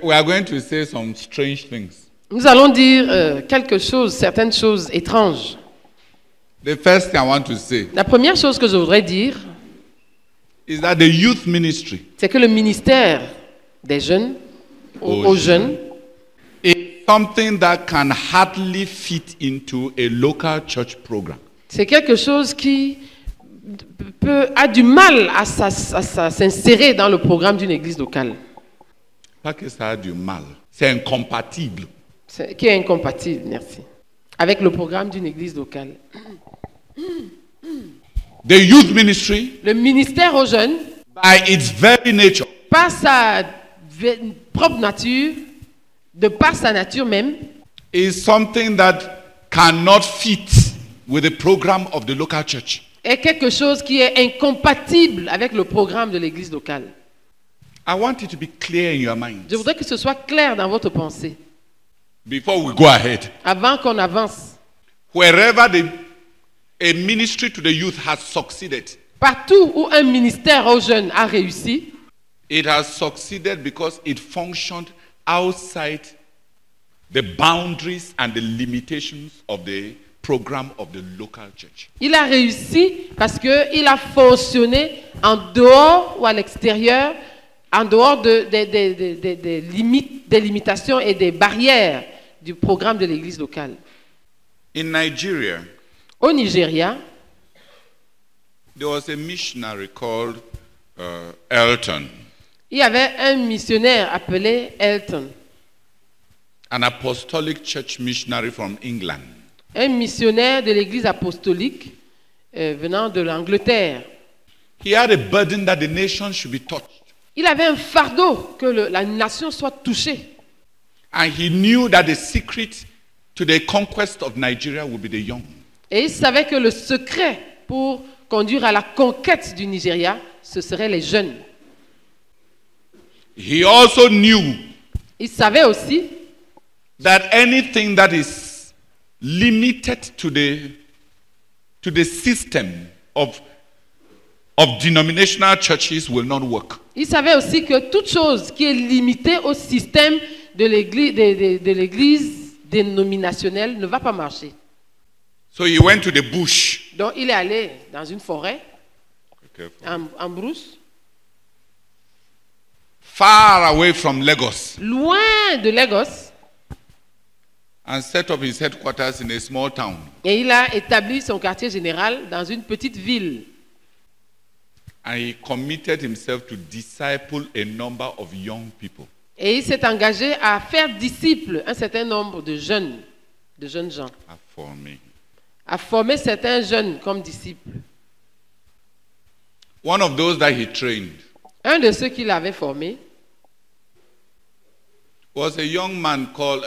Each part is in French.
we are going to say some strange things. Nous allons dire certaines choses étranges. The first thing I want to say La première chose que je voudrais dire, is that the youth ministry c'est que le ministère des jeunes, aux jeunes, is something that can hardly fit into a local church program. c'est quelque chose qui a du mal à s'insérer dans le programme d'une église locale. Pas que ça a du mal, c'est incompatible. Qui est incompatible, merci, avec le programme d'une église locale. The youth ministry, Le ministère aux jeunes, by its very nature, par sa propre nature, de par sa nature même, is something that cannot fit with the program of the local church. est quelque chose qui est incompatible avec le programme de l'église locale. I want it to be clear in your mind Je voudrais que ce soit clair dans votre pensée, before we go ahead. avant qu'on avance. Wherever a ministry to the youth has succeeded, Partout où un ministère aux jeunes a réussi, it has succeeded because it functioned outside the boundaries and the limitations of the program of the local church. il a réussi parce qu'il a fonctionné en dehors ou à l'extérieur, en dehors des limites, des limitations et des barrières du programme de l'église locale. In Nigeria, Au Nigeria, there was a missionary called Elton, il y avait un missionnaire appelé Elton, an apostolic church missionary from England. un missionnaire de l'église apostolique venant de l'Angleterre. He had a burden that the nation should be touched. Il avait un fardeau que la nation soit touchée. And he knew that the secret to the conquest of Nigeria would be the young. Et il savait que le secret pour conduire à la conquête du Nigeria, ce seraient les jeunes. He also knew Il savait aussi that anything that is limited to the system of denominational churches will not work. Il savait aussi que toute chose qui est limitée au système de l'église dénominationnelle ne va pas marcher. So he went to the bush. Donc il est allé dans une forêt, en brousse, Far away from Lagos, loin de Lagos, and set up his headquarters in a small town. et il a établi son quartier général dans une petite ville. And he committed himself to disciple a number of young people. Et il s'est engagé à faire disciple un certain nombre de jeunes gens, à former certains jeunes comme disciples. One of those that he trained Un de ceux qu'il avait formés was a young man called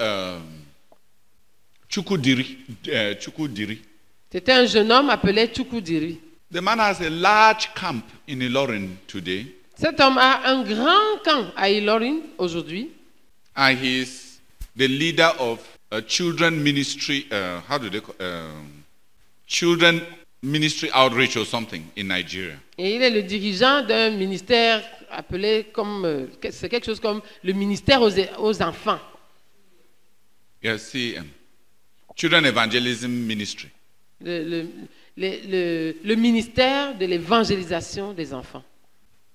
Chukudiri. c'était un jeune homme appelé Chukudiri. The man has a large camp in Ilorin today, Cet homme a un grand camp à Ilorin aujourd'hui. and he is the leader of a children ministry. Children ministry outreach or something in Nigeria. Et il est le dirigeant d'un ministère appelé comme, c'est quelque chose comme le ministère aux enfants. Yes, CM. Children Evangelism Ministry. Le ministère de l'évangélisation des enfants.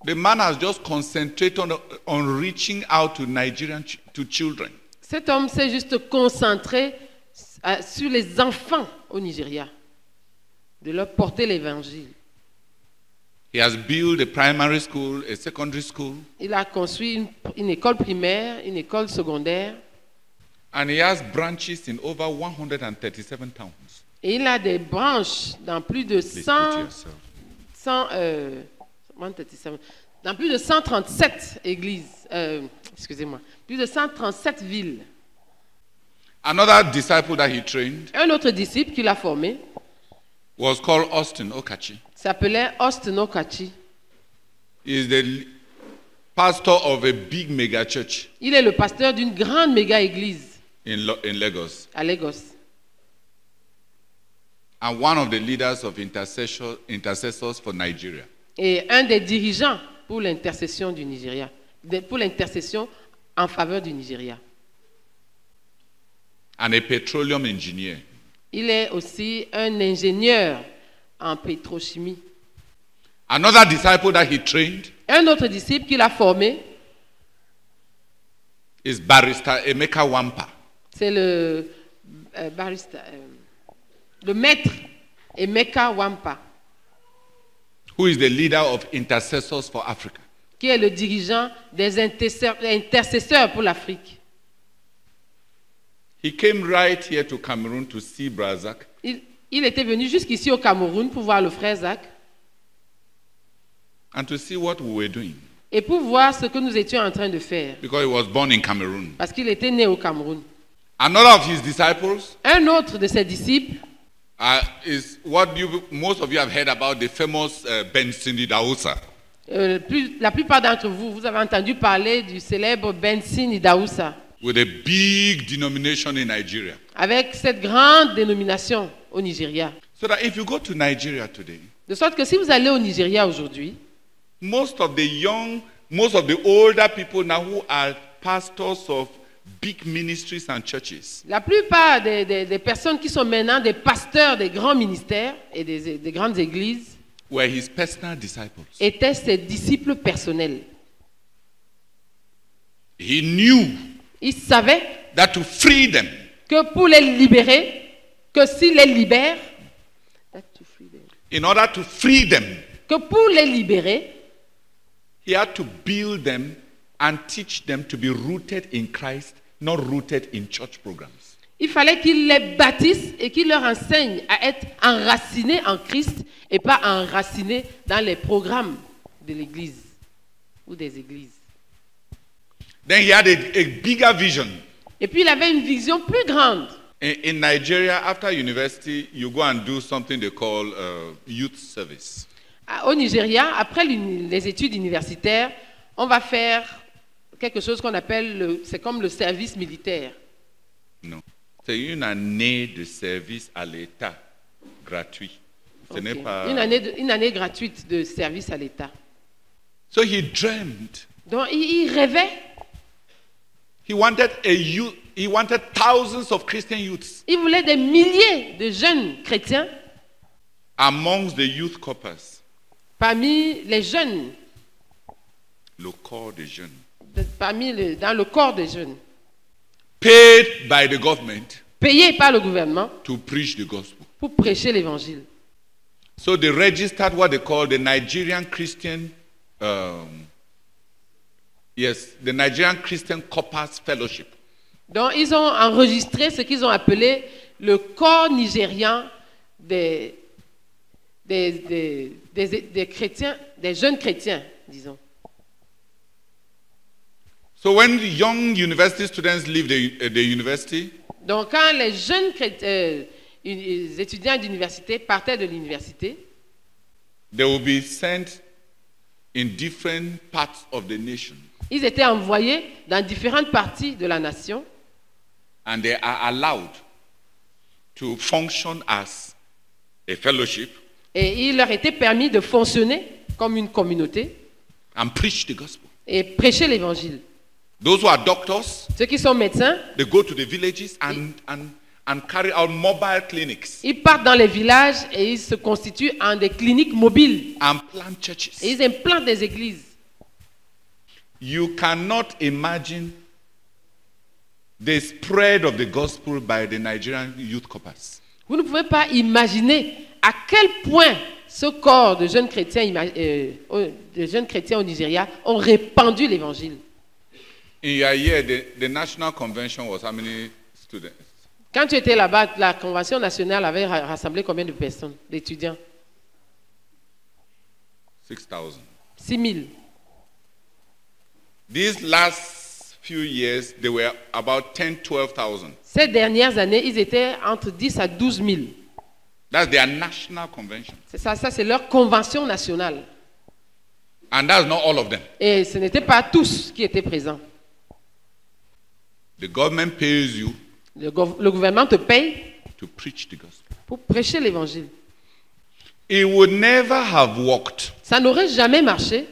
The man has just concentrated on reaching out to Nigerian to children. Cet homme s'est juste concentré sur les enfants au Nigeria, de leur porter l'évangile. He has built a primary school, a secondary school, Il a construit une école primaire, une école secondaire, and he has branches in over 137 towns. et il a des branches dans plus de 137 églises, plus de 137 villes. Another disciple that he trained Un autre disciple qu'il a formé was called Austin Okachi. s'appelait Austin Okachi. He is the pastor of a big mega church Il est le pasteur d'une grande méga église in Lagos, à Lagos. and one of the leaders of intercessors for Nigeria. Et un des dirigeants pour l'intercession du Nigeria, pour l'intercession en faveur du Nigeria. and a petroleum engineer. Il est aussi un ingénieur en pétrochimie. Another disciple that he trained Un autre disciple qu'il a formé, is Barrister Emeka Wampa. c'est le maître Emeka Wampa, Who is the leader of Intercessors for Africa. qui est le dirigeant des intercesseurs pour l'Afrique. He came right here to Cameroon to see Brazak, Il était venu jusqu'ici au Cameroun pour voir le frère Zach and to see what we were doing, et pour voir ce que nous étions en train de faire, because he was born in Cameroon. parce qu'il était né au Cameroun. Another of his disciples Un autre de ses disciples is what most of you have heard about, the famous Benson Idahosa. La plupart d'entre vous, vous avez entendu parler du célèbre Benson Idahosa, With a big denomination in Nigeria. avec cette grande dénomination au Nigeria. So that if you go to Nigeria today, De sorte que si vous allez au Nigeria aujourd'hui, most of the older people now who are pastors of big ministries and churches, la plupart des personnes qui sont maintenant des pasteurs des grands ministères et des grandes églises were his personal disciples. étaient ses disciples personnels. He knew Il savait that to free them, que pour les libérer, que s'il les libère, in order to free them, que pour les libérer, he had to build them and teach them to be rooted in Christ, not rooted in church programs. il fallait qu'il les bâtisse et qu'il leur enseigne à être enracinés en Christ et pas enracinés dans les programmes de l'Église ou des églises. Then he had a bigger vision. Et puis il avait une vision plus grande. In Nigeria, after university, you go and do something they call youth service. Au Nigeria, après les études universitaires, on va faire quelque chose qu'on appelle, c'est comme le service militaire. Non. C'est une année de service à l'État gratuit. Ce Ok. n'est pas... Une année gratuite de service à l'État. So he dreamed. Donc il rêvait. He wanted thousands of Christian youths Il voulait des milliers de jeunes chrétiens amongst the youth corpus, parmi les jeunes, le corps des jeunes, dans le corps des jeunes, paid by the government payés par le gouvernement to preach the gospel. pour prêcher l'évangile. So they registered what they call the Nigerian Christian, the Nigerian Christian Corpus Fellowship. Donc ils ont enregistré ce qu'ils ont appelé le corps nigérian des chrétiens, des jeunes chrétiens, disons. So when the young university students leave the university, Donc quand les jeunes étudiants d'université partaient de l'université, they will be sent in different parts of the nation. ils étaient envoyés dans différentes parties de la nation And they are allowed to function as a fellowship et il leur était permis de fonctionner comme une communauté and preach the gospel. et prêcher l'évangile. Those who are doctors, Ceux qui sont médecins, they go to the villages and carry out mobile clinics ils partent dans les villages et ils se constituent en des cliniques mobiles and plant et churches. ils implantent des églises. You cannot imagine the spread of the gospel by the Nigerian youth corpus. Vous ne pouvez pas imaginer à quel point ce corps de jeunes chrétiens au Nigeria ont répandu l'évangile. In your year, the national convention was how many students? Quand tu étais là-bas, la Convention nationale avait rassemblé combien de personnes, d'étudiants? 6,000. 6 000. These last few years, they were about 12,000. Ces dernières années, ils étaient entre 10 à 12 000. That's their national convention. C'est ça c'est leur convention nationale. And that's not all of them. Et ce n'étaient pas tous qui étaient présents. The government pays you Le gouvernement te paye to preach the gospel. pour prêcher l'évangile. It would never have worked Ça n'aurait jamais marché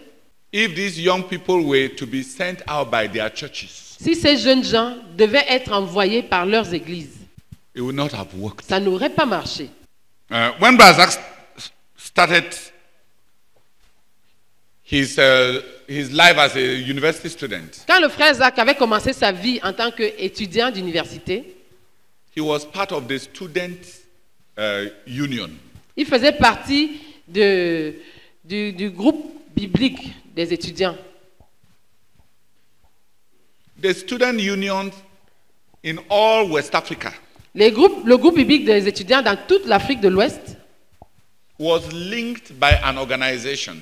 if these young people were to be sent out by their churches, Si ces jeunes gens devaient être envoyés par leurs églises, it would not have worked. ça n'aurait pas marché. When Brazak started his life as a university student, Quand le frère Zach avait commencé sa vie en tant qu'étudiant d'université, he was part of the student union. il faisait partie du groupe biblique des étudiants. The student union in all West Africa Le groupe biblique des étudiants dans toute l'Afrique de l'Ouest was linked by an organization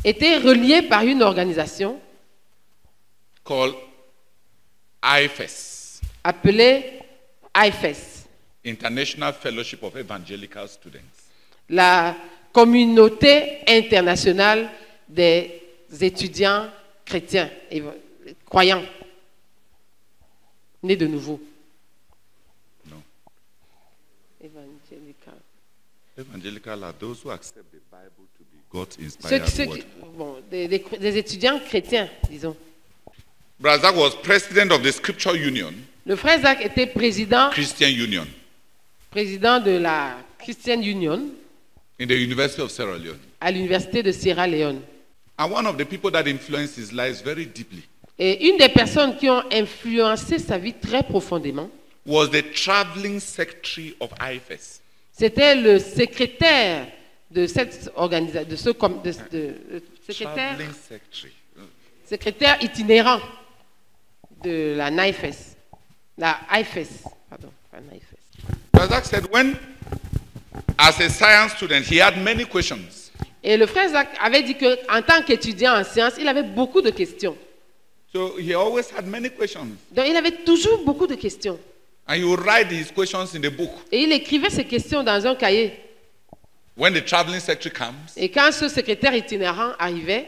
était relié par une organisation called IFES, appelée IFES, International Fellowship of Evangelical Students. la communauté internationale des étudiants chrétiens, croyants, nés de nouveau. No. Évangélical. Evangelical are those who accept the Bible to be God's Ceux inspired qui- word. bon, des étudiants chrétiens, disons. Brazak was president of the Scripture Union, Le frère Zach était président Christian Union, de la Christian Union in the University of Sierra Leone. à l'université de Sierra Leone. And one of the people that influenced his life very deeply Et une des personnes qui ont influencé sa vie très profondément, was the traveling secretary of IFES. c'était le secrétaire de cette organisation, Traveling secretary. secrétaire itinérant de la NIFES. La IFES, pardon, pas NIFES. Brazak said when, as a science student, he had many questions. Et le frère Zach avait dit qu'en tant qu'étudiant en sciences, il avait beaucoup de questions. So he always had many questions. Donc il avait toujours beaucoup de questions. And he would write his questions in the book. Et il écrivait ces questions dans un cahier. When the traveling secretary comes, Et quand ce secrétaire itinérant arrivait,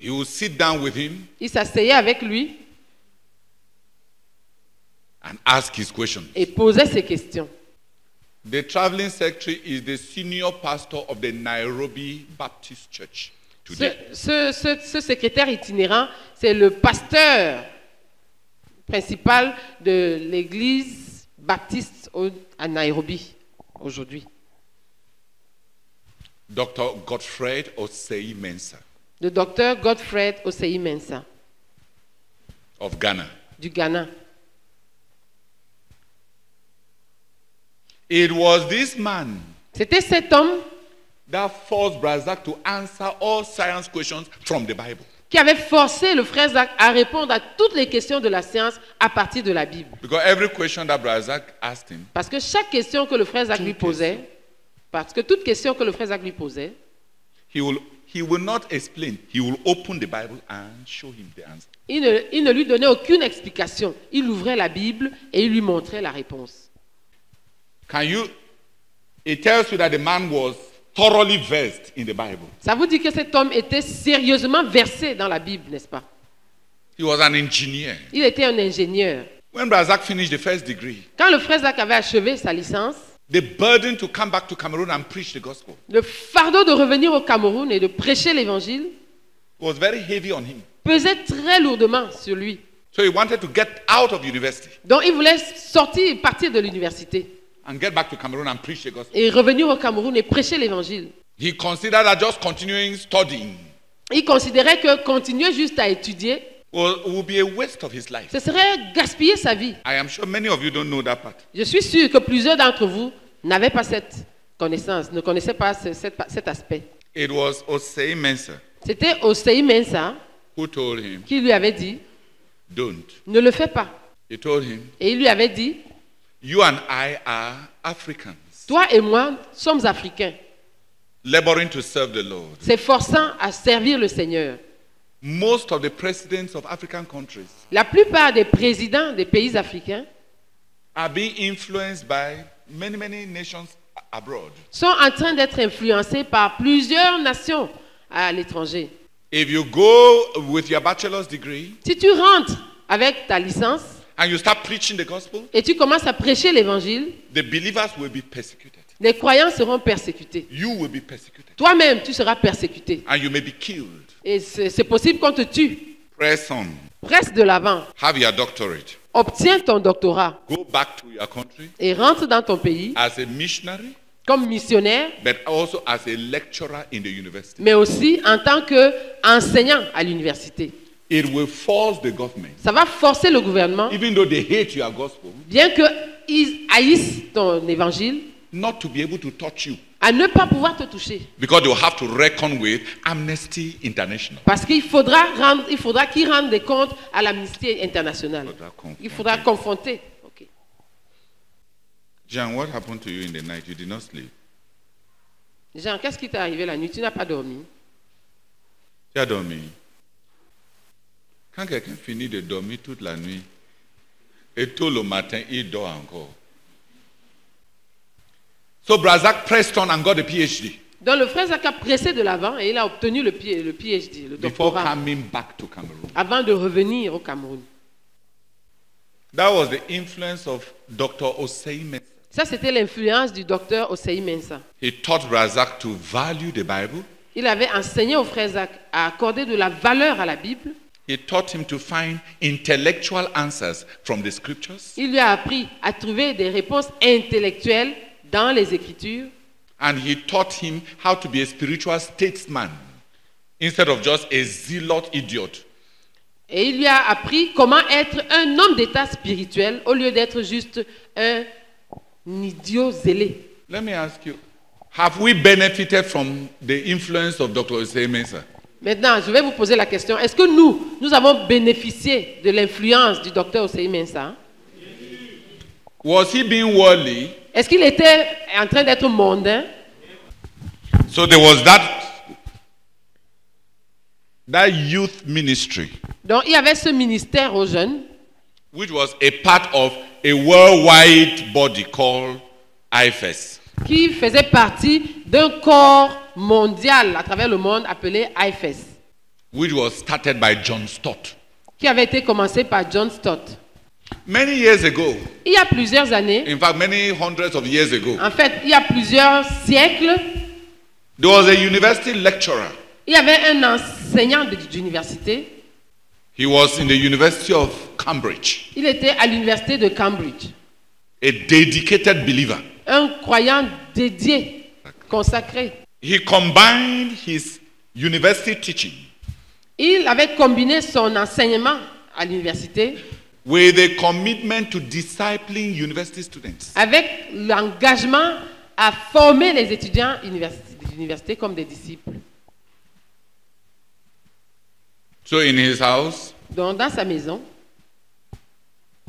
he would sit down with him il s'asseyait avec lui and ask his questions. et posait ses questions. The traveling secretary is the senior pastor of the Nairobi Baptist Church today. Ce secrétaire itinérant, c'est le pasteur principal de l'église baptiste à Nairobi aujourd'hui. Dr. Godfred Osei Mensah Le docteur Godfred Osei Mensah of Ghana. du Ghana. It was this man C'était cet homme that forced Brazak to answer all science questions from the Bible. qui avait forcé le frère Zach à répondre à toutes les questions de la science à partir de la Bible. Because every question that Brazak asked him, Parce que chaque question que le frère Zach lui posait, parce que toute question que le frère Zach lui posait, he will not explain. He will open the Bible and show him the answer. il ne lui donnait aucune explication. Il ouvrait la Bible et il lui montrait la réponse. It tells you that the man was thoroughly versed in the Bible. Ça vous dit que cet homme était sérieusement versé dans la Bible, n'est-ce pas? He was an engineer. Il était un ingénieur. When Brazak finished the first degree, Quand le frère Zach avait achevé sa licence, the burden to come back to Cameroon and preach the gospel le fardeau de revenir au Cameroun et de prêcher l'évangile was very heavy on him. pesait très lourdement sur lui. So he wanted to get out of university Donc il voulait sortir, partir de l'université and get back to Cameroon and preach the gospel. et revenir au Cameroun et prêcher l'évangile. He considered that just continuing studying Il considérait que continuer juste à étudier, would be a waste of his life. ce serait gaspiller sa vie. I am sure many of you don't know that part. Je suis sûr que plusieurs d'entre vous n'avaient pas cette connaissance, ne connaissaient pas cet aspect. It was Osei Mensah C'était Osei Mensah who told him, qui lui avait dit, don't. ne le fais pas. He told him, Et il lui avait dit, you and I are Africans, toi et moi sommes Africains, laboring to serve the Lord. s'efforçant à servir le Seigneur. Most of the presidents of African countries La plupart des présidents des pays africains are being influenced by many nations abroad. sont en train d'être influencés par plusieurs nations à l'étranger. If you go with your bachelor's degree Si tu rentres avec ta licence and you start preaching the gospel, et tu commences à prêcher l'évangile, the believers will be persecuted. Les croyants seront persécutés. You will be persecuted. Toi-même, tu seras persécuté. And you may be killed. Et c'est possible qu'on te tue. Press on. Presse de l'avant. Have your doctorate. Obtiens ton doctorat Go back to your country et rentre dans ton pays as a missionary, comme missionnaire, but also as a lecturer in the university. mais aussi en tant qu'enseignant à l'université. It will force the government, Ça va forcer le gouvernement, even though they hate your gospel, bien qu'ils haïssent ton évangile, not to be able to touch you. à ne pas pouvoir te toucher. Because they will have to reckon with Amnesty International. Parce qu'il faudra qu'ils rendent des comptes à l'Amnesty internationale. Il faudra confronter. Okay. Jean, what happened to you in the night? You did not sleep. Jean, qu'est-ce qui t'est arrivé la nuit? Tu n'as pas dormi. Tu as dormi. Quand quelqu'un finit de dormir toute la nuit, et tôt le matin, il dort encore. So Brazak pressed on and got a PhD. Donc le frère Zach a pressé de l'avant et il a obtenu le PhD, le Before doctorat, coming back to Cameroon. avant de revenir au Cameroun. That was the influence of Dr. Osei Mensah. Ça, c'était l'influence du docteur Osei Mensah. He taught Brazak to value the Bible. Il avait enseigné au frère Zach à accorder de la valeur à la Bible. He taught him to find intellectual answers from the scriptures. Il lui a appris à trouver des réponses intellectuelles dans les Écritures. And he taught him how to be a spiritual statesman instead of just a zealot idiot. Et il lui a appris comment être un homme d'État spirituel au lieu d'être juste un idiot zélé. Let me ask you, have we benefited from the influence of Dr. Osei Mensah? Maintenant, je vais vous poser la question. Est-ce que nous avons bénéficié de l'influence du docteur Osei Mensah? Was he being worldly? Est-ce qu'il était en train d'être mondain? So there was that youth ministry, Donc, il y avait ce ministère aux jeunes which was a part of a worldwide body called IFES. qui faisait partie d'un corps mondial à travers le monde appelé IFES, Which was started by John Stott. qui avait été commencé par John Stott. Many years ago, Il y a plusieurs années, in fact many hundreds of years ago, en fait, il y a plusieurs siècles, there was a university lecturer. il y avait un enseignant d'université. He was in the University of Cambridge, Il était à l'université de Cambridge. a dedicated believer. Un croyant dédié, consacré. He combined his university teaching Il avait combiné son enseignement à l'université with a commitment to discipling university students. avec l'engagement à former les étudiants d'université comme des disciples. So in his house, Donc, dans sa maison,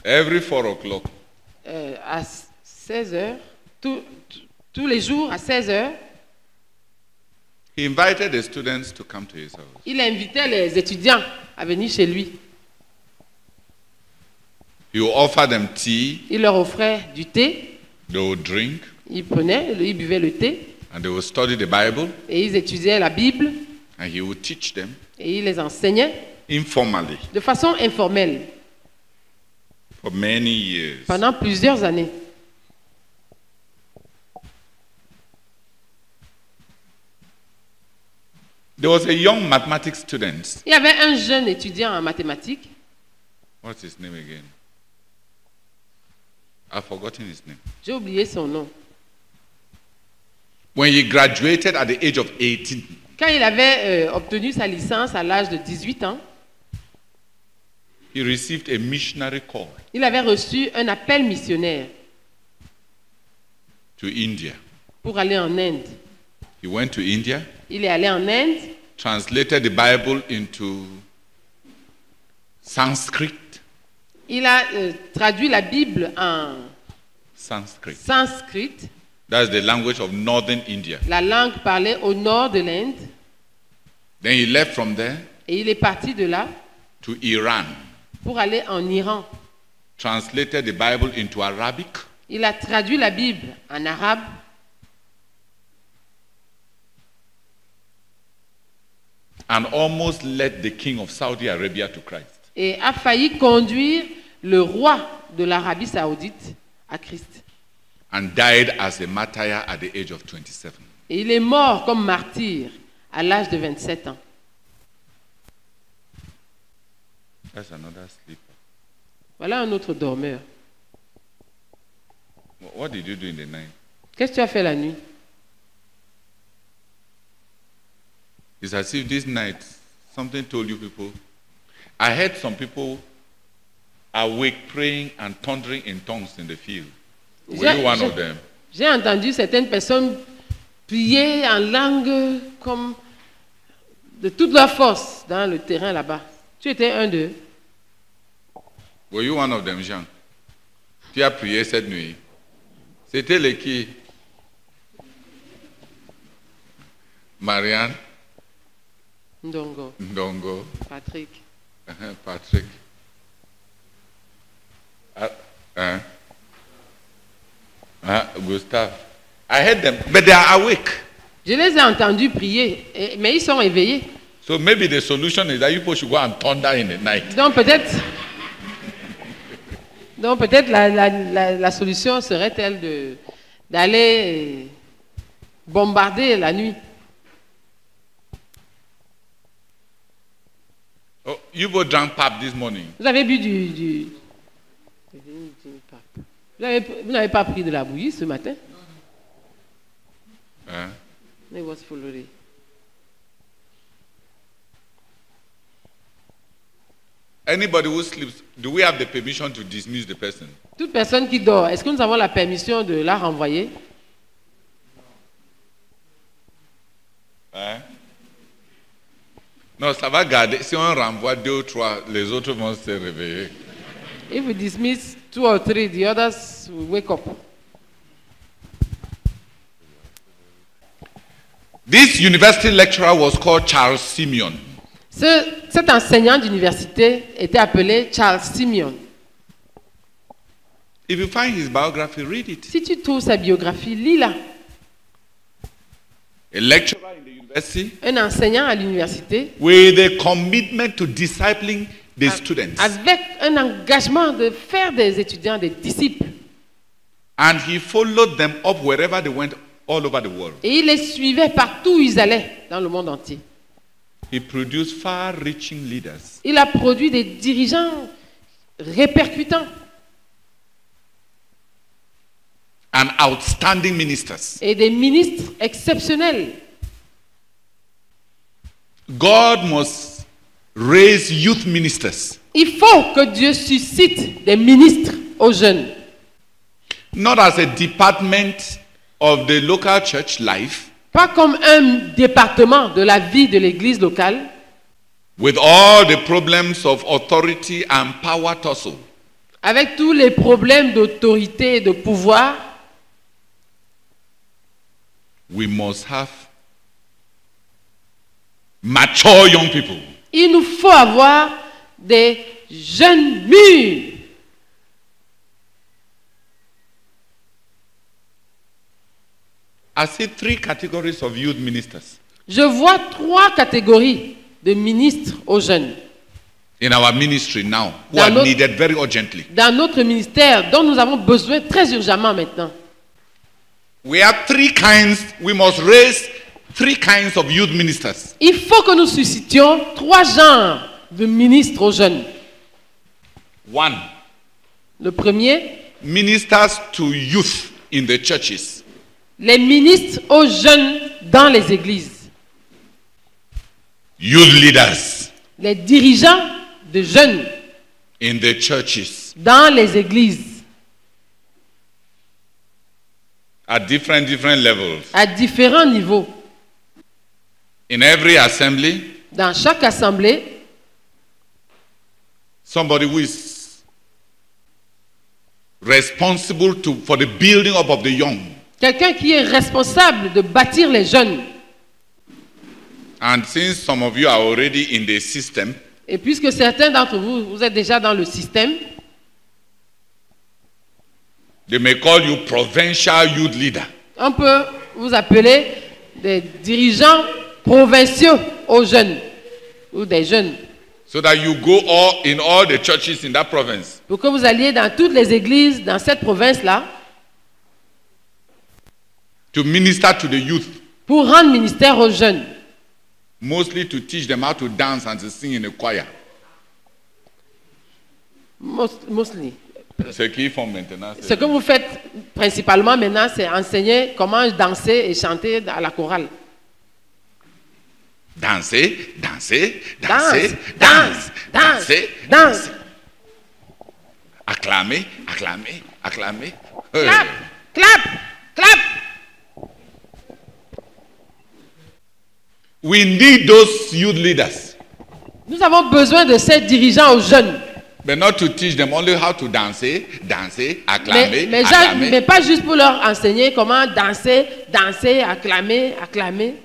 every 4 o'clock, à 16 heures, tous les jours à 16 heures, he invited the students to come to his house. il invitait les étudiants à venir chez lui. He would offer them tea, Il leur offrait du thé, they would drink, ils buvaient le thé and they would study the Bible, et ils étudiaient la Bible and he would teach them et il les enseignait informally de façon informelle for many years. pendant plusieurs années. There was a young mathematics student. Il y avait un jeune étudiant en mathématiques. What's his name again? I've forgotten his name. J'ai oublié son nom. When he graduated at the age of 18, Quand il avait obtenu sa licence à l'âge de 18 ans, he received a missionary call il avait reçu un appel missionnaire to India. pour aller en Inde. He went to India, Il est allé en Inde, translated the Bible into Sanskrit. il a traduit la Bible en Sanskrit. sanskrit, That's the language of northern India. la langue parlée au nord de l'Inde, Then he left from there et il est parti de là to Iran, pour aller en Iran. translated the Bible into Arabic, Il a traduit la Bible en arabe and almost led the king of Saudi Arabia to Christ. et a failli conduire le roi de l'Arabie saoudite à Christ. and died as a martyr at the age of 27. Et il est mort comme martyr à l'âge de 27 ans. That's another sleeper. Voilà un autre dormeur. What did you do in the night? Qu'est-ce que tu as fait la nuit? It's as if this night something told you people. I heard some people awake praying and thundering in tongues in the field. Were you one of them? J'ai entendu certaines personnes prier en langue comme de toute leur force dans le terrain là-bas. Tu étais un d'eux. Were you one of them, Jean? Tu as prié cette nuit. C'était les qui? Marianne? Ndongo, Ndongo? Patrick. Patrick? Gustave? I heard them, but they are awake. Je les ai entendus prier, mais ils sont éveillés. So maybe the solution is that you people should go and thunder in the night. Donc peut-être la solution serait-elle d'aller bombarder la nuit. Oh, you both drank pap this morning. Vous avez bu du pape. Vous n'avez pas pris de la bouillie ce matin? It was fully. Anybody who sleeps, do we have the permission to dismiss the person? Toute personne qui dort, est-ce que nous avons la permission de la renvoyer? Non, ça va garder. Si on renvoie 2 ou 3, les autres vont se réveiller. If we dismiss 2 or 3, the others will wake up. This university lecturer was called Charles Simeon. Cet enseignant d'université était appelé Charles Simeon. If you find his biography, read it. Si tu trouves sa biographie, lis-la. A lecturer in the university Un enseignant à l'université with a commitment to discipling the students. avec un engagement de faire des étudiants des disciples. And he followed them up wherever they went all over the world. Et il les suivait partout où ils allaient dans le monde entier. He produced far-reaching leaders. Il a produit des dirigeants répercutants And outstanding ministers. et des ministres exceptionnels. God must raise youth ministers. Il faut que Dieu suscite des ministres aux jeunes. Not as a department of the local church life, Pas comme un département de la vie de l'église locale, with all the problems of authority and power tussle. avec tous les problèmes d'autorité et de pouvoir. We must have mature young people. Il nous faut avoir des jeunes mûrs. I see 3 categories of youth ministers Je vois 3 catégories de ministres aux jeunes in our ministry now who Dans are notre- needed very urgently. dans notre ministère dont nous avons besoin très urgemment maintenant. We have 3 kinds, we must raise 3 kinds of youth ministers. Il faut que nous suscitions 3 genres de ministres aux jeunes. 1, Le premier, ministers to youth in the churches. les ministres aux jeunes dans les églises. Youth leaders Les dirigeants de jeunes in the churches dans les églises at different levels. à différents niveaux. In every assembly, Dans chaque assemblée, somebody who is responsible for the building up of the young. quelqu'un qui est responsable de bâtir les jeunes. And since some of you are already in the system, Et puisque certains d'entre vous, vous êtes déjà dans le système, they may call you provincial youth leader. on peut vous appeler des dirigeants provinciaux aux jeunes ou des jeunes. So that you go in all the churches in that province Pour que vous alliez dans toutes les églises dans cette province-là to minister to the youth, pour rendre ministère aux jeunes. mostly to teach them how to dance and to sing in a choir. Mostly. Ce qu'ils font maintenant, Ce que vous faites principalement maintenant, c'est enseigner comment danser et chanter à la chorale. danser, danser, Danse, danser, danse, danse, danser, danse. acclamer, acclamer, acclamer. Clap, clap, clap. We need those youth leaders, Nous avons besoin de ces dirigeants aux jeunes. but not to teach them only how to danser, danser, acclamer, acclamer. Mais pas juste pour leur enseigner comment danser, danser, acclamer, acclamer.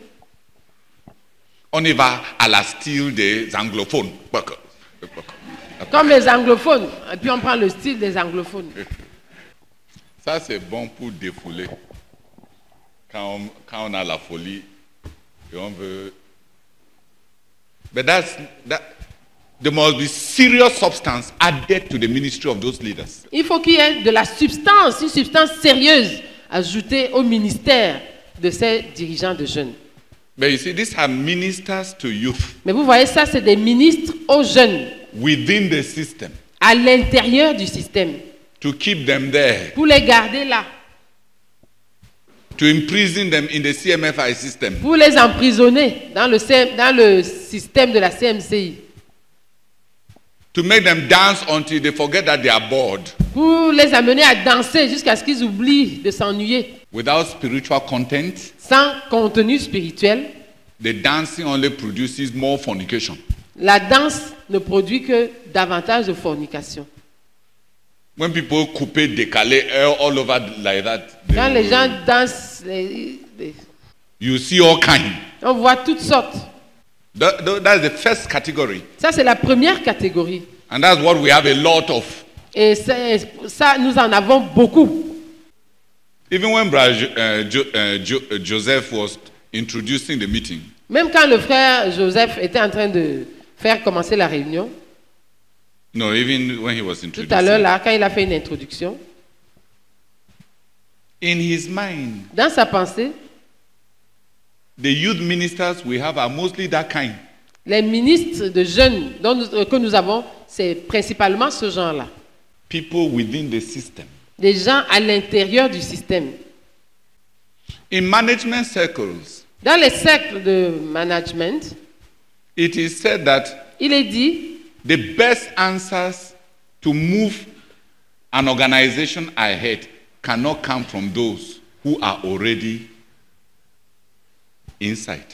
On y va à la style des anglophones. Comme les anglophones. Et puis on prend le style des anglophones. Ça, c'est bon pour défouler. Quand on a la folie et on veut. But there must be serious substance added to the ministry of those leaders. Il faut qu'il y ait de la substance, une substance sérieuse ajoutée au ministère de ces dirigeants de jeunes. But you see, these are ministers to youth Mais vous voyez, ça, c'est des ministres aux jeunes, within the system à l'intérieur du système, to keep them there, pour les garder là, to imprison them in the CMFI system. pour les emprisonner dans le système de la CMCI, To make them dance until they forget that they are bored. pour les amener à danser jusqu'à ce qu'ils oublient de s'ennuyer. Without spiritual content, Sans contenu spirituel, the dancing only produces more fornication. la danse ne produit que davantage de fornication. When people coupe, décalé, all over like that, Quand les gens dansent, you see all kinds. on voit toutes sortes. That's the first category. Ça, c'est la première catégorie. And that's what we have a lot of. Et ça, nous en avons beaucoup. Even when Joseph was introducing the meeting, Même quand le frère Joseph était en train de faire commencer la réunion, no, even when he was tout à l'heure, introducing, là, quand il a fait une introduction, in his mind, dans sa pensée, the youth ministers we have are mostly that kind. les ministres de jeunes que nous avons, c'est principalement ce genre-là. People within the system. Des gens à l'intérieur du système. In management circles, Dans les cercles de management, it is said that il est dit, the best answers to move an organization ahead cannot come from those who are already inside.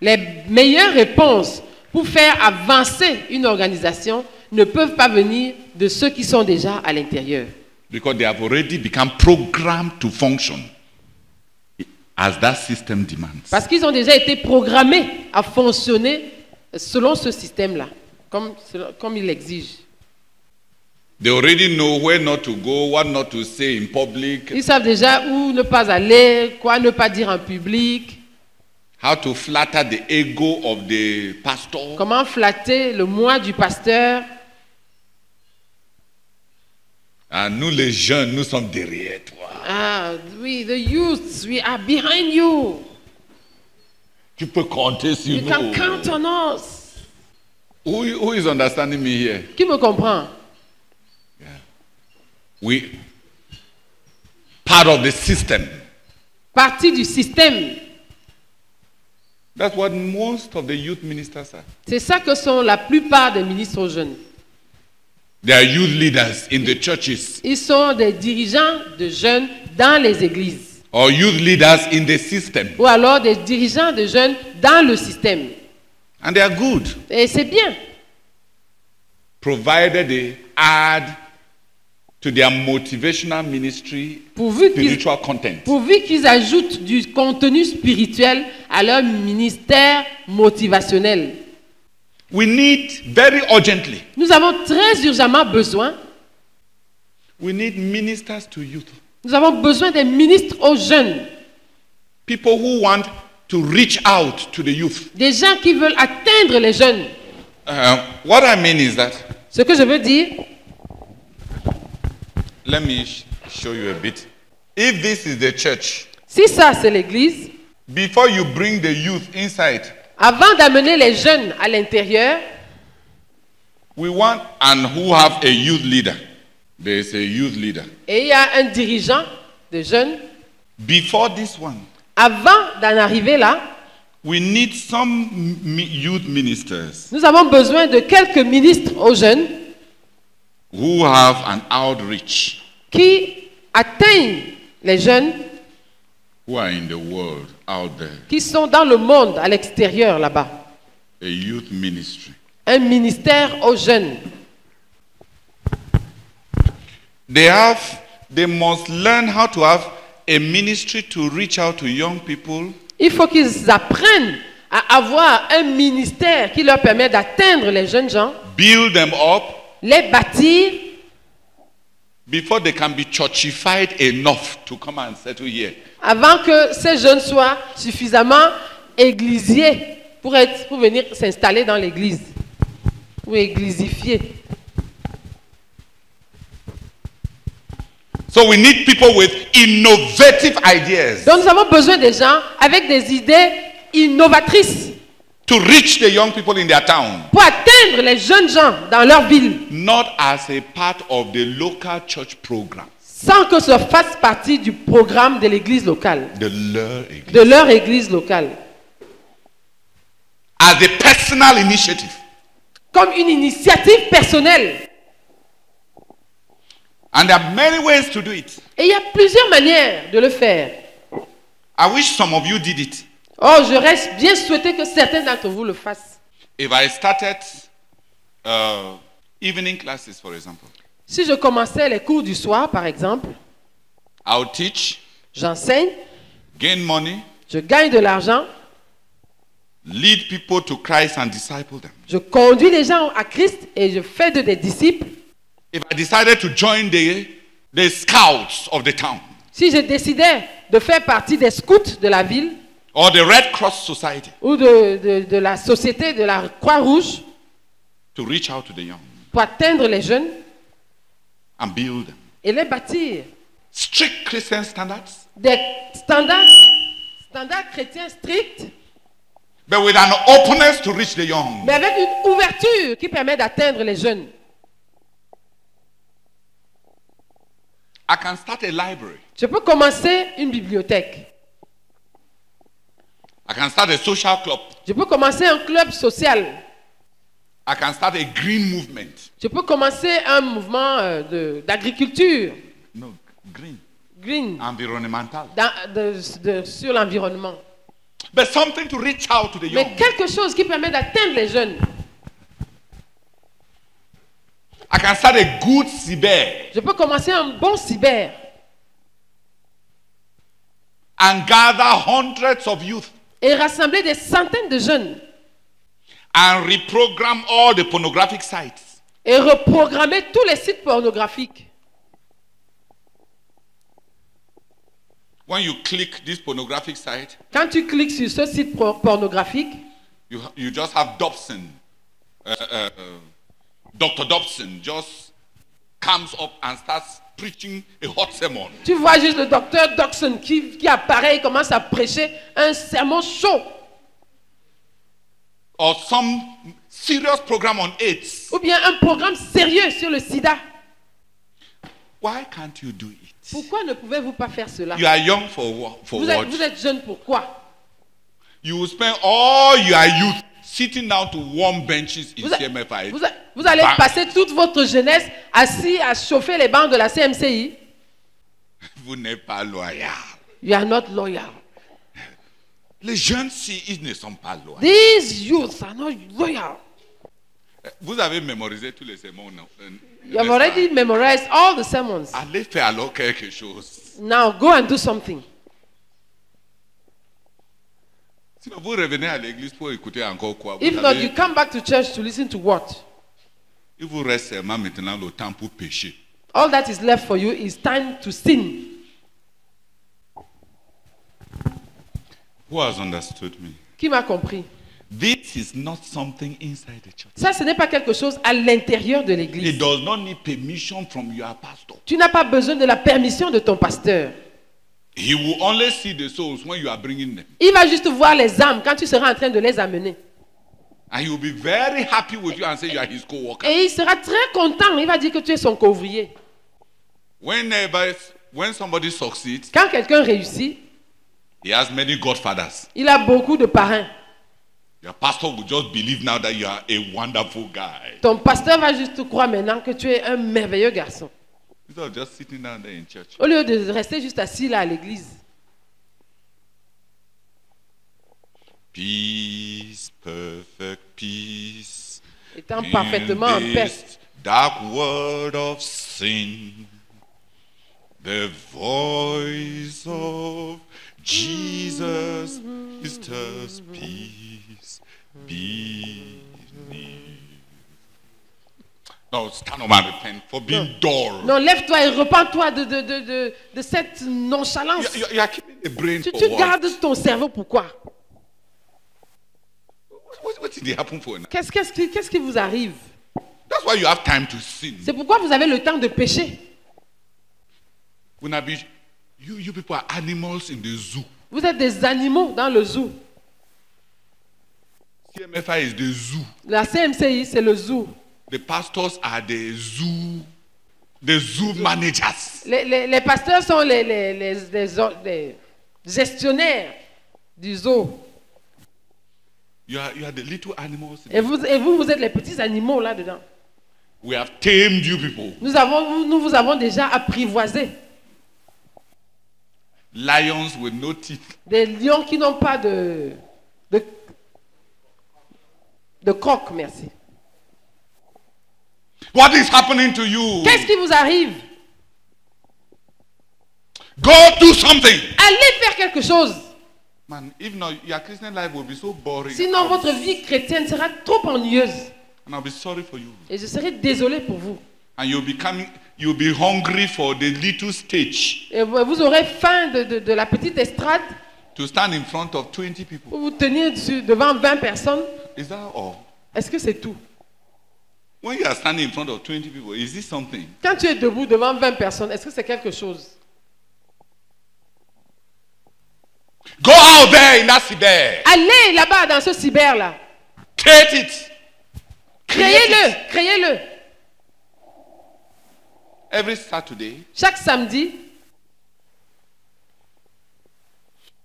les meilleures réponses pour faire avancer une organisation ne peuvent pas venir de ceux qui sont déjà à l'intérieur. Because they have already become programmed to function as that system demands. Parce qu'ils ont déjà été programmés à fonctionner selon ce système-là, comme il l'exige. They already know where not to go, what not to say in public, Ils savent déjà où ne pas aller, quoi ne pas dire en public, how to flatter the ego of the pastor. comment flatter le moi du pasteur. Ah, nous les jeunes, nous sommes derrière toi. Ah oui, the youths, we are behind you. Tu peux compter sur You nous. can count on us. Who is understanding me here? Qui me comprend? We part of the system. Partie du système. That's what most of the youth ministers are. C'est ça que sont la plupart des ministres aux jeunes. They are youth leaders in the churches Ils sont des dirigeants de jeunes dans les églises. or youth leaders in the system. Ou alors des dirigeants de jeunes dans le système. And they are good, Et c'est bien. provided they add to their motivational ministry Pourvu spiritual content. qu'ils ajoutent du contenu spirituel à leur ministère motivationnel. We need very urgently, Nous avons très urgemment besoin, we need ministers to youth. nous avons besoin des ministres aux jeunes. People who want to reach out to the youth. Des gens qui veulent atteindre les jeunes. What I mean is that, Ce que je veux dire, let me show you a bit. If this is the church, Si ça, c'est l'église, before you bring the youth inside, avant d'amener les jeunes à l'intérieur, we want and who have a youth leader. There is a youth leader. et il y a un dirigeant de jeunes, Before this one, avant d'en arriver là, we need some youth ministers nous avons besoin de quelques ministres aux jeunes who have an outreach, qui atteignent les jeunes who are in the world out there, qui sont dans le monde à l'extérieur là-bas. a youth ministry. Un ministère aux jeunes. They must learn how to have a ministry to reach out to young people, Il faut qu'ils apprennent à avoir un ministère qui leur permet d'atteindre les jeunes gens, build them up les bâtir, before they can be churchified enough to come and settle here. avant que ces jeunes soient suffisamment églisiers pour venir s'installer dans l'église, ou églisifiés. So we need people with innovative ideas Donc nous avons besoin des gens avec des idées innovatrices to reach the young people in their town, pour atteindre les jeunes gens dans leur ville, not as a part of the local church program, sans que ça fasse partie du programme de l'église locale, de de leur église locale, as a personal initiative. comme une initiative personnelle. And there are many ways to do it. Et il y a plusieurs manières de le faire. I wish some of you did it. Oh, j'aurais bien souhaité que certains d'entre vous le fassent. If I started evening classes, for example, Si je commençais les cours du soir, par exemple, I'll teach, j'enseigne, gain money, je gagne de l'argent, lead people to Christ and disciple them. je conduis les gens à Christ et je fais d'eux des disciples. If I decided to join the scouts of the town Si je décidais de faire partie des scouts de la ville or the Red Cross Society ou de la société de la Croix-Rouge to reach out to the young pour atteindre les jeunes and build them. et les bâtir, Strict Christian standards, des standards chrétiens stricts, but with an openness to reach the young. mais avec une ouverture qui permet d'atteindre les jeunes. I can start a library. Je peux commencer une bibliothèque. I can start a social club. Je peux commencer un club social. I can start a green movement. Je peux commencer un mouvement d'agriculture, No, green. green, Environmental. sur l'environnement. But something to reach out to the young. Mais quelque chose qui permet d'atteindre les jeunes. I can start a good cyber Je peux commencer un bon cyber and gather hundreds of youth et rassembler des centaines de jeunes and reprogram all the pornographic sites. et reprogrammer tous les sites pornographiques. When you click this pornographic site, Quand tu cliques sur ce site pornographique, you just have Dobson, Dr. Dobson just comes up and starts preaching a hot sermon. tu vois juste le docteur Dobson qui apparaît et commence à prêcher un sermon chaud. Or some serious program on AIDS. Ou bien un programme sérieux sur le sida. Why can't you do it? Pourquoi ne pouvez-vous pas faire cela? You are young for Vous what? êtes jeune, pourquoi? You will spend all your youth sitting down to warm benches in CMFI. Vous allez Bang. passer toute votre jeunesse assis à chauffer les bancs de la CMCI. Vous n'êtes pas loyal. You are not loyal. Les jeunes, si ils ne sont pas loyaux. These youths are not loyal. Vous avez mémorisé tous les sermons, non? You have already memorized all the sermons. Allez faire alors quelque chose. Now go and do something. Sinon, vous revenez à l'église pour écouter encore quoi? If not, you come back to church to listen to what? Il vous reste seulement maintenant le temps pour pécher. All that is left for you is time to sin. Who has understood me? Qui m'a compris? This is not something inside the church. Ça, ce n'est pas quelque chose à l'intérieur de It l'église. does not need permission from your pastor. Tu n'as pas besoin de la permission de ton pasteur. He will only see the souls when you are bringing them. Il va juste voir les âmes quand tu seras en train de les amener. And he will be very happy with you and say you are his co-worker. Et il sera très content. Il va dire que tu es son couvrier. When somebody succeeds, Quand quelqu'un réussit, he has many godfathers. il a beaucoup de parrains. Your pastor will just believe now that you are a wonderful guy. Ton pasteur va juste croire maintenant que tu es un merveilleux garçon. Instead of just sitting down there in church. Au lieu de rester juste assis là à l'église. Peace, perfect peace. Étant parfaitement en paix. this dark world of sin, the voice of Jesus is just peace, be near. No, stand up and repent for being dull. Non, lève-toi et repens-toi de cette nonchalance. You are keeping the brain Tu for what? gardes ton cerveau pourquoi? What did it happen for now? Qu'est-ce qui vous arrive? That's why you have time to sin. C'est pourquoi vous avez le temps de pécher. You people are animals in the zoo. Vous êtes des animaux dans le zoo. CMFI is the zoo. La CMCI, c'est le zoo. The pastors are the zoo managers. Les pasteurs sont les gestionnaires du zoo. You are the little animals. Et vous êtes les petits animaux là-dedans. We have tamed you people. Nous vous avons déjà apprivoisés. Lions with no teeth. Des lions qui n'ont pas de crocs, merci. What is happening to you? Qu'est-ce qui vous arrive? Go do something. Allez faire quelque chose. Man, if not, your Christian life will be so boring. Sinon, votre vie chrétienne sera trop ennuyeuse. And I'll be sorry for you. Et je serai désolé pour vous. And you'll be hungry for the little stage Et vous aurez faim de la petite estrade to stand in front of 20 people. pour vous tenir devant 20 personnes. Is that all? Est-ce que c'est tout? When you are standing in front of 20 people, is this something? Quand tu es debout devant 20 personnes, est-ce que c'est quelque chose? Go out there in that cyber. Allez là-bas dans ce cyber-là. Create it. Créez-le, créez-le. Every Saturday, Chaque samedi,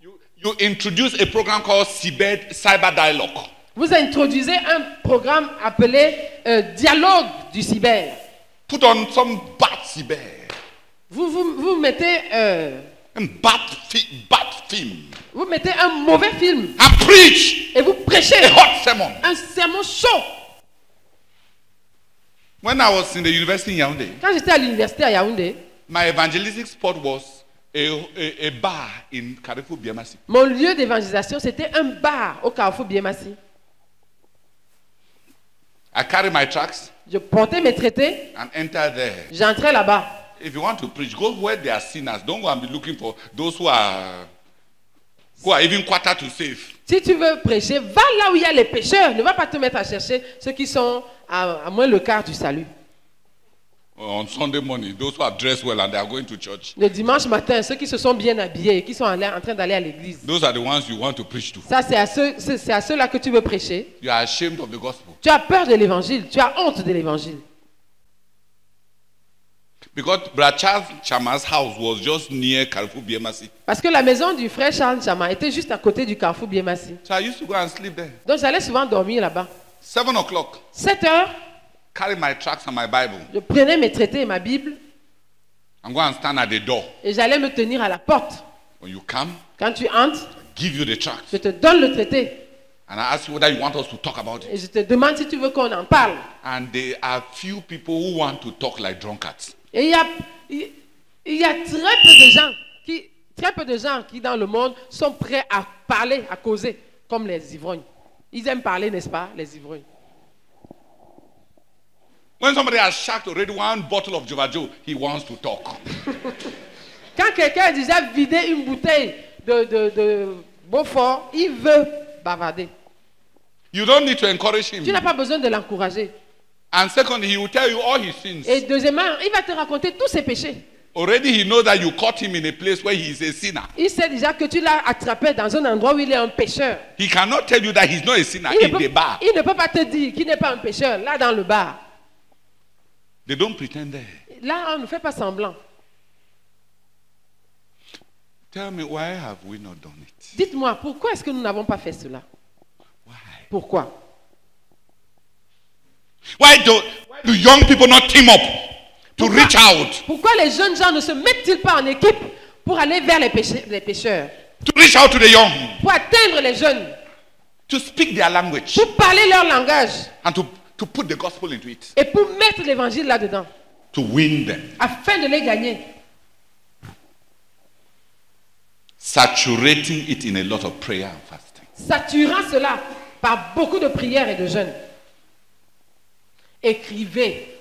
you introduce a program called Cyber Dialogue. vous introduisez un programme appelé Dialogue du cyber. Put on some bad cyber. Vous mettez, Bad film. vous mettez un mauvais film And preach et vous prêchez a hot sermon. un sermon chaud. When I was in the university in Yaoundé, Quand j'étais à l'université à Yaoundé, my evangelistic spot was a bar in Carrefour Biamasi. mon lieu d'évangélisation, c'était un bar au Carrefour Biémassi. I carry my tracts Je portais mes traités, and enter there. j'entrais là-bas. If you want to preach, go where there are sinners. Don't go and be looking for those who are even quarter to save. Si tu veux prêcher, va là où il y a les pécheurs. Ne va pas te mettre à chercher ceux qui sont à moins le quart du salut. On Sunday morning, those who have dressed well and they are going to church. Le dimanche matin, ceux qui se sont bien habillés et qui sont en train d'aller à l'église. Those are the ones you want to preach to. Ça, c'est à ceux-là que tu veux prêcher. You are ashamed of the gospel. Tu as peur de l'évangile. Tu as honte de l'évangile. Because Brother Charles Chama's house was just near Carrefour Biamasi. Parce que la maison du frère Charles Chama était juste à côté du Carrefour Biémassi. So I used to go and sleep there. Donc j'allais souvent dormir là-bas. 7 o'clock, 7 heures, carry my tracts and my Bible je prenais mes traités et ma Bible and go and stand at the door. et j'allais me tenir à la porte. When you come, Quand tu entres, give you the tracts. je te donne le traité And I ask you whether you want us to talk about it. et je te demande si tu veux qu'on en parle. And there are few people who want to talk like drunkards. Et il y a très peu de gens qui dans le monde sont prêts à parler, à causer, comme les ivrognes. Ils aiment parler, n'est-ce pas, les ivrognes. When somebody has shacked already one bottle of Jovajo, he wants to talk. Quand quelqu'un a déjà vidé une bouteille de Beaufort, il veut bavarder. You don't need to encourage him. Tu n'as pas besoin de l'encourager. And secondly, he will tell you all his sins. Et deuxièmement, il va te raconter tous ses péchés. Already he knows that you caught him in a place where he is a sinner. Il sait déjà que tu l'as attrapé dans un endroit où il est un pécheur. He cannot tell you that he's not a sinner Il in the bar. ne peut pas te dire qu'il n'est pas un pécheur là dans le bar. They don't pretend there. Là, on ne fait pas semblant. Tell me, why have we not done it? Dites-moi, pourquoi est-ce que nous n'avons pas fait cela? Why? Pourquoi? Why do young people not team up to reach out? Pourquoi les jeunes gens ne se mettent-ils pas en équipe pour aller vers les pécheurs? To reach out to the young. Pour atteindre les jeunes? To speak their language. Pour parler leur langage? And to put the gospel into it. Et pour mettre l'évangile là-dedans? To win them. Afin de les gagner. Saturating it in a lot of prayer and fasting. Saturant cela par beaucoup de prières et de jeûnes. Écrivez.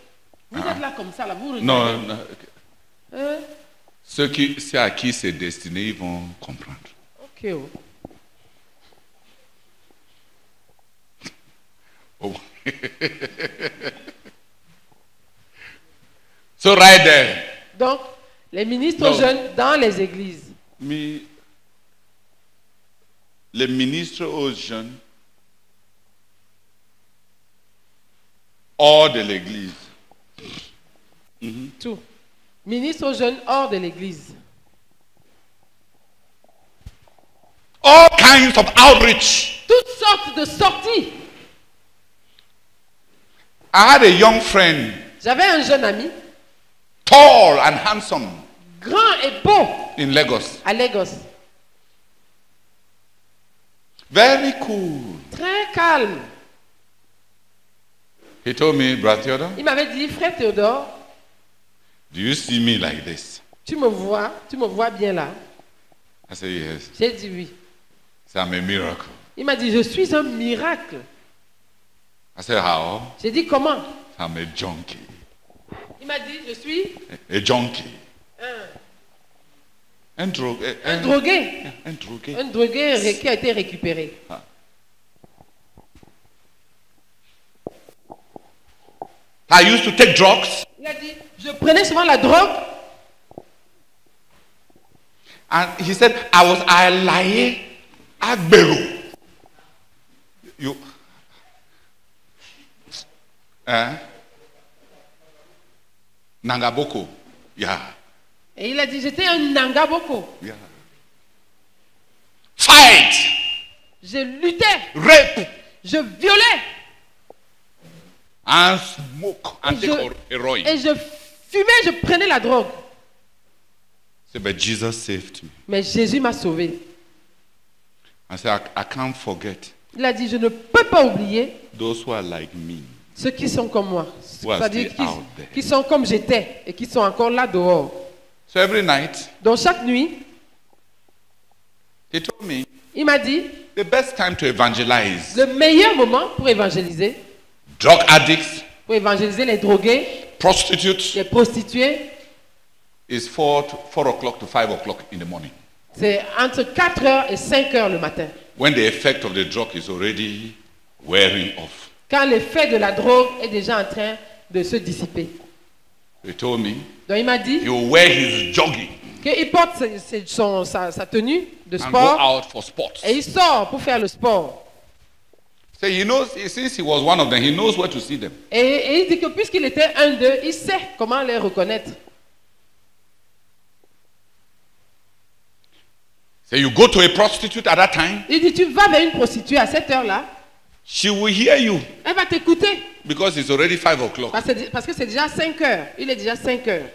Vous êtes là comme ça, là, vous regardez. Non. Hein? Ceux à qui c'est destiné, ils vont comprendre. Ok. Oh. So right there. Donc, les ministres jeunes dans les églises. Les ministres aux jeunes hors de l'église. Tout. Ministres jeunes hors de l'église. All kinds of outreach. Toutes sortes de sorties. I had a young friend. J'avais un jeune ami. Tall and handsome. Grand et beau. In Lagos. À Lagos. Very cool. Très calme. He told me, Brother Theodore. Il m'avait dit, frère Théodore. Do you see me like this? Tu me vois bien là. I said yes. J'ai dit oui. So I'm a miracle. Il m'a dit, je suis un miracle. I said how? J'ai dit comment? I'm a junkie. Il m'a dit, je suis a junkie. Un drogué. Un drogué. Un drogué. Un drogué qui a été récupéré. Ah. I used to take drugs. Il a dit, je prenais souvent la drogue. And he said, I lie agbero. You. Nangaboko. Yeah. Et il a dit, j'étais un Nangaboko. Yeah. Fight. Je luttais. Rape. Je violais. And smoke and take heroin. Et je fumais, je prenais la drogue. So, but Jesus saved me. Mais Jésus m'a sauvé. I said, I can't forget. Il a dit, je ne peux pas oublier those who are like me. Ceux qui sont comme moi. C'est-à-dire qui sont comme j'étais et qui sont encore là dehors. So every night, donc chaque nuit, he told me, il m'a dit, the best time to evangelize, le meilleur moment pour évangéliser, drug addicts, pour évangéliser les drogués, prostitutes, les prostituées, is 4 o'clock to 5 o'clock in the morning. C'est entre 4h et 5h le matin. When the effect of the drug is already wearing off. Quand l'effet de la drogue est déjà en train de se dissiper. He told me. Donc il m'a dit. He will wear his jogging. Qu'il porte sa tenue de sport. And go out for sports. Et il sort pour faire le sport. So he knows, since he was one of them, he knows where to see them. Et il dit que puisqu'il était un d'eux, il sait comment les reconnaître. So you go to a prostitute at that time. Il dit, tu vas vers une prostituée à cette heure-là. She will hear you. Elle va t'écouter. Because it's already 5 o'clock. Parce que c'est déjà 5 heures. Il est déjà 5 heures.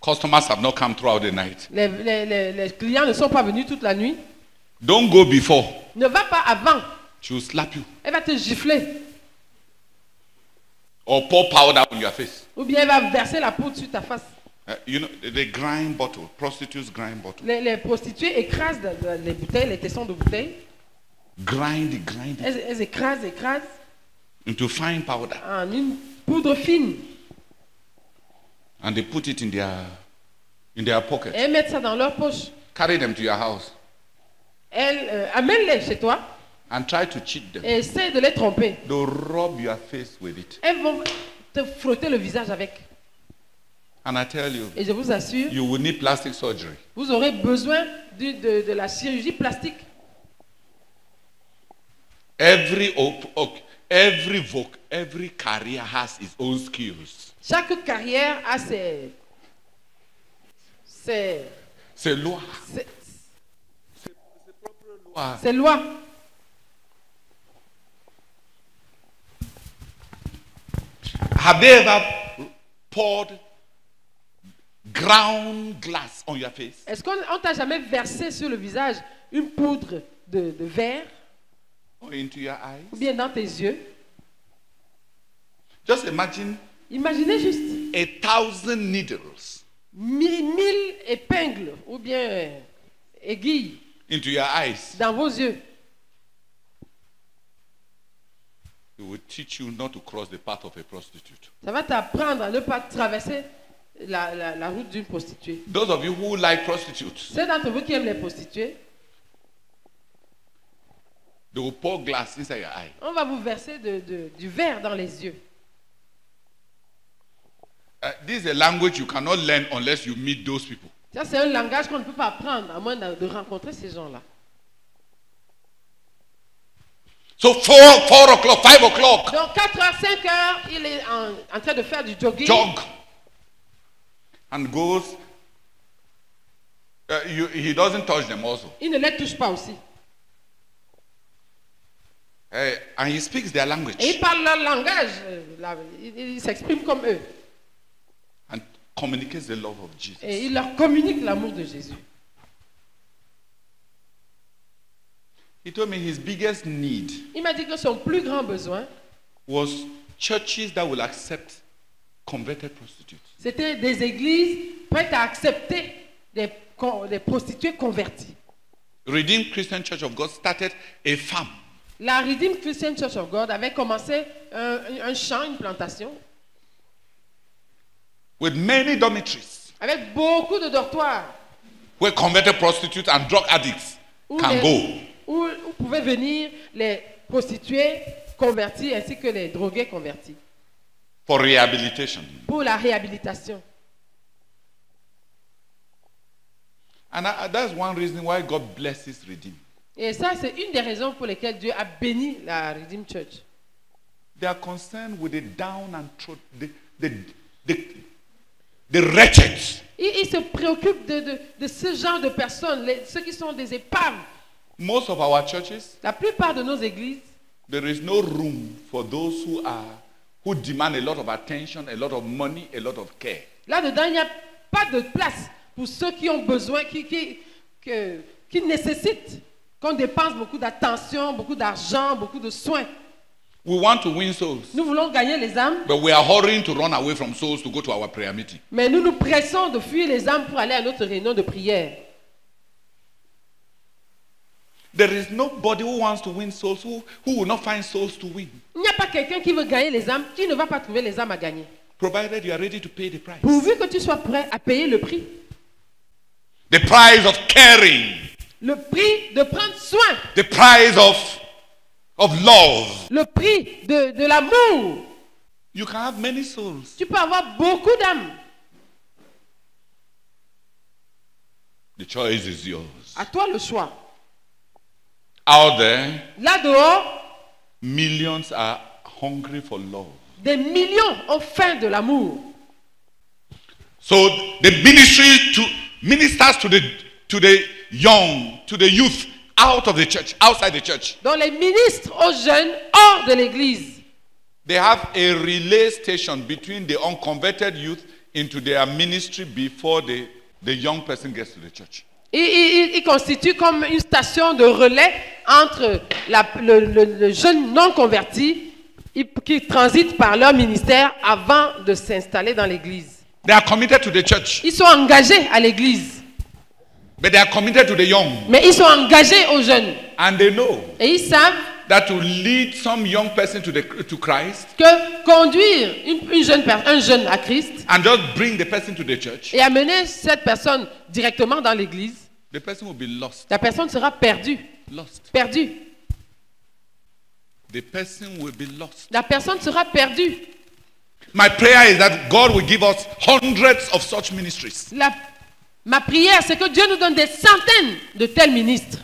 Customers have not come throughout the night. Les clients ne sont pas venus toute la nuit. Don't go before. Ne va pas avant. She will slap you. Elle va te gifler. Or pour powder on your face. Ou bien elle va verser la poudre sur ta face. You know, they grind bottle. Prostitutes grind bottle. Les prostituées écrasent les bouteilles, les tessons de bouteilles. Grind. Elles écrasent. Into fine powder. En une poudre fine. And they put it in their pocket. Et elles mettent ça dans leur poche. Carry them to your house. Elles amènent-les chez toi. And try to cheat them. Et essaie de les tromper. They'll rub your face with it. Elles vont te frotter le visage avec. And I tell you, Et je vous assure, you will need plastic surgery. vous aurez besoin de la chirurgie plastique. Every career has its own skills. Chaque carrière a C'est loi. Loi. ses lois. Have they ever poured ground glass on your face? Est-ce qu'on t'a jamais versé sur le visage une poudre de verre Or into your eyes? ou bien dans tes yeux? Just imagine Imaginez juste 1,000 needles 1000 épingles ou bien aiguilles into your eyes. dans vos yeux. It will teach you not to cross the path of a prostitute. Ça va t'apprendre à ne pas traverser la route d'une prostituée. Those of you who like prostitutes, Ceux d'entre vous qui aiment les prostituées, they will pour glass inside your eye. on va vous verser du verre dans les yeux. This is a language you cannot learn unless you meet those people. Ça, c'est un langage qu'on ne peut pas apprendre à moins de rencontrer ces gens-là. So 4 o'clock, 5 o'clock, Donc 4h, 5h, il est en train de faire du jogging. jog, and goes. He doesn't touch them also. Il ne les touche pas aussi. And he speaks their language Et il parle leur langage. Il s'exprime comme eux. and communicates the love of Jesus. Et il leur communique l'amour de Jésus. He told me his biggest need Il m'a dit que son plus grand besoin, was churches that will accept converted prostitutes. c'était des églises prêtes à accepter des prostituées converties. Redeemed Christian Church of God started a farm La Redeemed Christian Church of God avait commencé un champ, une plantation, with many dormitories avec beaucoup de dortoirs where converted prostitutes and drug addicts où, can go. où pouvaient venir les prostituées converties ainsi que les drogués convertis For rehabilitation. pour la réhabilitation. And that's one reason why God blesses Redeem. Et ça, c'est une des raisons pour lesquelles Dieu a béni la Redeemed Church. They are concerned with the down and the wretched. Il se préoccupe de ce genre de personnes, ceux qui sont des épaves. Most of our churches, La plupart de nos églises, there is no room for those who demand a lot of attention, a lot of money, a lot of care. là-dedans, il n'y a pas de place pour ceux qui ont besoin, qui nécessitent qu'on dépense beaucoup d'attention, beaucoup d'argent, beaucoup de soins. We want to win souls, Nous voulons gagner les âmes, but we are hurrying to run away from souls to go to our prayer meeting. mais nous nous pressons de fuir les âmes pour aller à notre réunion de prière. There is nobody who wants to win souls who will not find souls to win, Il n'y a pas quelqu'un qui veut gagner les âmes, qui ne va pas trouver les âmes à gagner. provided you are ready to pay the price. Pourvu que tu sois prêt à payer le prix. The price of caring, Le prix de prendre soin. the price of love. Le prix de l'amour. You can have many souls. Tu peux avoir beaucoup d'âmes. The choice is yours. À toi le choix. Out there, Là dehors, millions are hungry for love. des millions ont faim de l'amour. So the ministry ministers to the young, to the youth, out of the church, outside the church. Donc les ministres aux jeunes hors de l'église. They have a relay station between the unconverted youth into their ministry before the young person gets to the church. Il constitue comme une station de relais entre le jeune non converti qui transite par leur ministère avant de s'installer dans l'église. They are committed to the church, Ils sont engagés à l'église, but they are committed to the young. mais ils sont engagés aux jeunes. And they know Et ils savent that to lead some young person to Christ que conduire un jeune à Christ and just bring the person to the church, et amener cette personne directement dans l'église, the person will be lost. la personne sera perdue. Lost. Perdue. The person will be lost. La personne sera perdue. My prayer is that God will give us hundreds of such ministries. Ma prière, c'est que Dieu nous donne des centaines de tels ministres,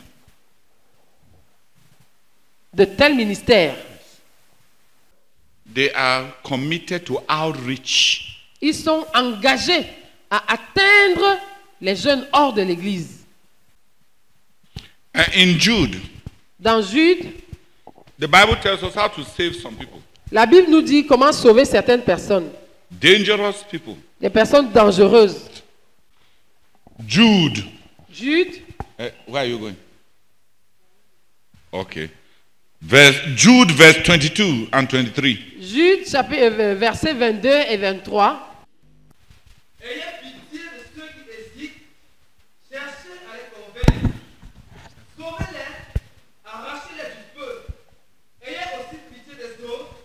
de tels ministères. They are committed to outreach. Ils sont engagés à atteindre les jeunes hors de l'église. In Jude, Dans Jude, the Bible tells us how to save some people. la Bible nous dit comment sauver certaines personnes, Dangerous people. des personnes dangereuses. Jude. Jude, Where are you going? Okay. Jude verse 22 and 23. Jude, versets 22 et 23. Ayez pitié de ceux qui hésitent, cherchez à les convaincre, sauvez-les, arrachez-les du feu. Ayez aussi pitié des autres,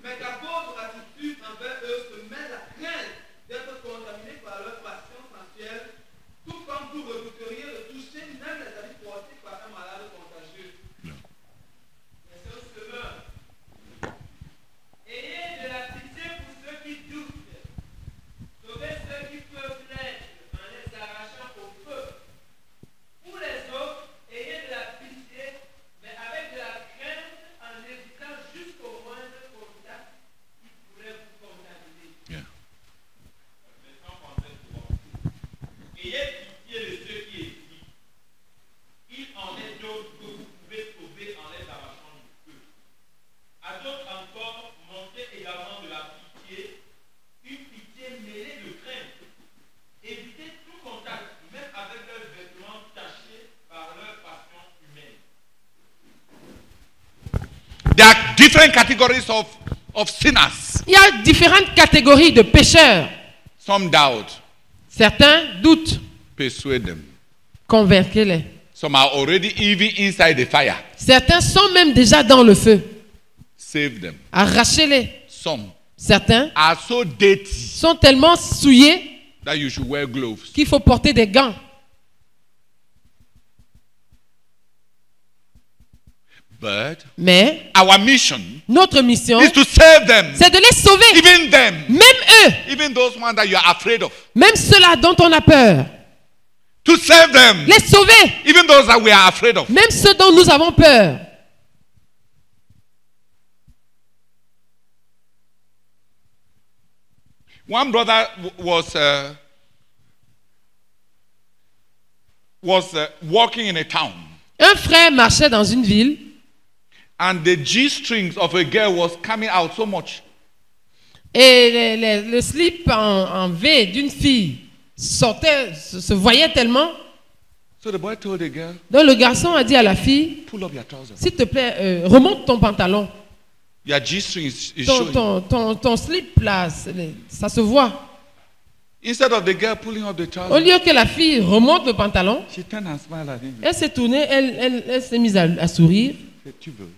mais qu'à votre attitude envers eux se mêle la crainte d'être contaminés par leur passion sensuelle, tout comme vous redouteriez de toucher même les habits portés par un malade contagieux. Mais c'est un semeur. Ayez de la pitié pour ceux qui doutent. Sauvez ceux qui peuvent l'être en les arrachant au feu. Pour les autres, ayez de la pitié, mais avec de la crainte, en évitant jusqu'au moindre contact qui pourrait vous contaminer. Yeah. Ayez pitié de ceux qui hésitent. Il en est d'autres que vous pouvez sauver en les arrachant du feu. À d'autres encore, montrez également de la pitié, une pitié mêlée de crainte. Évitez tout contact, même avec leurs vêtements tachés par leur passion humaine. There are different categories of sinners. Il y a différentes catégories de pécheurs. Some doubt. Certains doutent. Persuade them. Convainquez-les. Some are already even inside the fire. Certains sont même déjà dans le feu. Save them. Arrachez-les. Some Certains are so dirty sont tellement souillés that you should wear gloves. qu'il faut porter des gants. But Mais our mission notre mission, is to save them. c'est de les sauver. Even them. Même eux. Even those ones that you are afraid of. Même ceux-là dont on a peur. To save them. Les sauver. Even those that we are afraid of. Même ceux dont nous avons peur. One brother was walking in a town, Un frère marchait dans une ville and the G-strings of a girl was coming out so much. et le slip en V d'une fille sortait, se voyait tellement. So the boy told the girl, Donc le garçon a dit à la fille, pull up your trousers. s'il te plaît, remonte ton pantalon. Your G-string is showing. Ton slip là, ça se voit. Instead of the girl pulling up the Au trousers, lieu que la fille remonte le pantalon, she turned and smiled at him. elle s'est tournée, elle s'est mise à sourire. She said, "Tu veux?"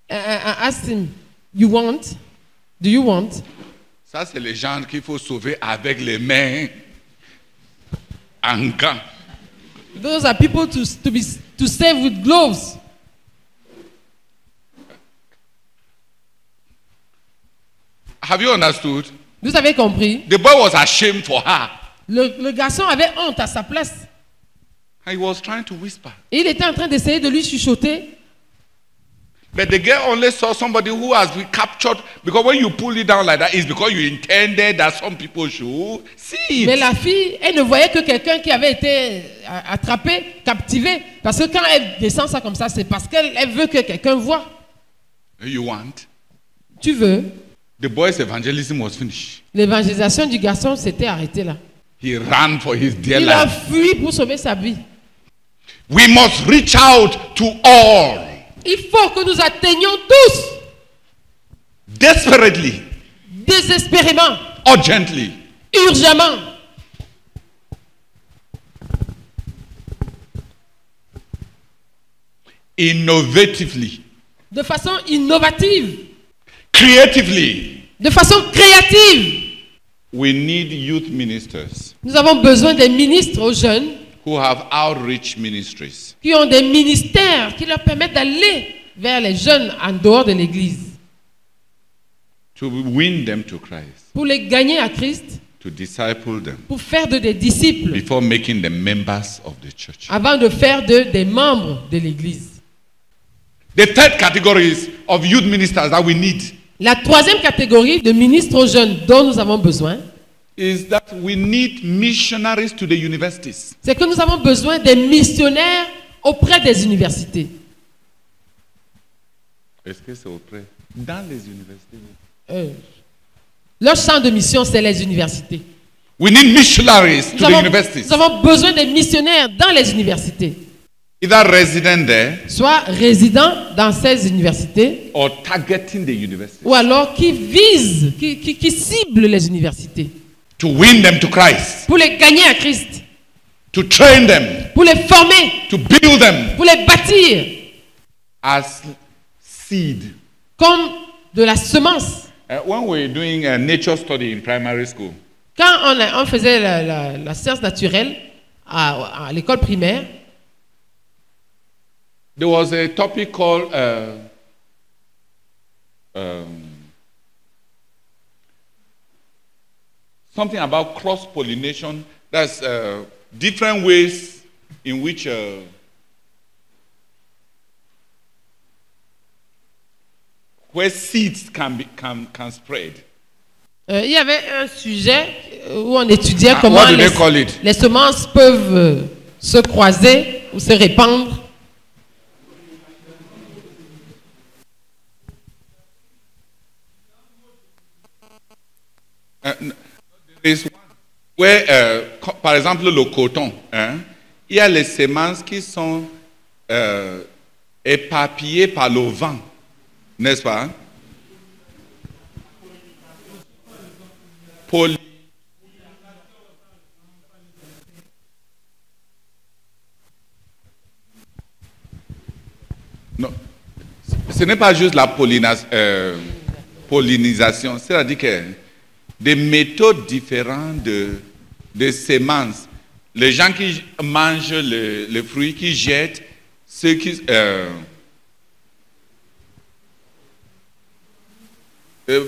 Asked him, you want? Do you want? Ça, c'est les gens qu'il faut sauver avec les mains en gants. Those are people to save with gloves. Have you understood? Vous avez compris? The boy was ashamed for her. Le garçon avait honte à sa place. And he was trying to whisper. Et il était en train d'essayer de lui chuchoter. But the girl only saw somebody who has been captured, because when you pull it down like that, it's because you intended that some people should see it. Mais la fille, elle ne voyait que quelqu'un qui avait été attrapé, captivé. Parce que quand elle descend ça comme ça, c'est parce qu'elle veut que quelqu'un voie. You want? Tu veux? The boy's evangelism was finished. L'évangélisation du garçon s'était arrêtée là. He ran for his dear Il a life. fui pour sauver sa vie. We must reach out to all. Il faut que nous atteignions tous, Desperately, désespérément, urgently. urgemment. Innovatively. De façon innovative, Creatively. de façon créative. We need youth ministers Nous avons besoin des ministres aux jeunes who have outreach ministries. qui ont des ministères qui leur permettent d'aller vers les jeunes en dehors de l'église. to win them to Christ, pour les gagner à Christ, to disciple them, pour faire des disciples, before making them members of the church. avant de faire des membres de l'Église. The third category is of youth ministers that we need La troisième catégorie de ministres jeunes dont nous avons besoin, is that we need missionaries to the universities. c'est que nous avons besoin des missionnaires auprès des universités. Est-ce que c'est auprès? Dans les universités. Leur champ de mission, c'est les universités. We need missionaries to the universities. Nous avons besoin des missionnaires dans les universités. Either resident there Soit résidents dans ces universités, or targeting the universities. ou alors qui visent, qui ciblent les universités. To win them to Christ. Pour les gagner à Christ. To train them. Pour les former. To build them. Pour les bâtir. As seed. Comme de la semence. When we're doing a nature study in primary school, Quand on faisait la science naturelle à l'école primaire, there was a topic called something about cross-pollination. That's different ways in which where seeds can spread. Il y avait un sujet où on étudiait comment What do they call it? les semences peuvent se croiser ou se répandre. There is one where, par exemple, le coton, il y a les semences qui sont éparpillées par le vent, n'est-ce pas? Non, ce n'est pas juste la pollinisation, c'est-à-dire que des méthodes différentes de semences. Les gens qui mangent les fruits, qui jettent, ceux qui...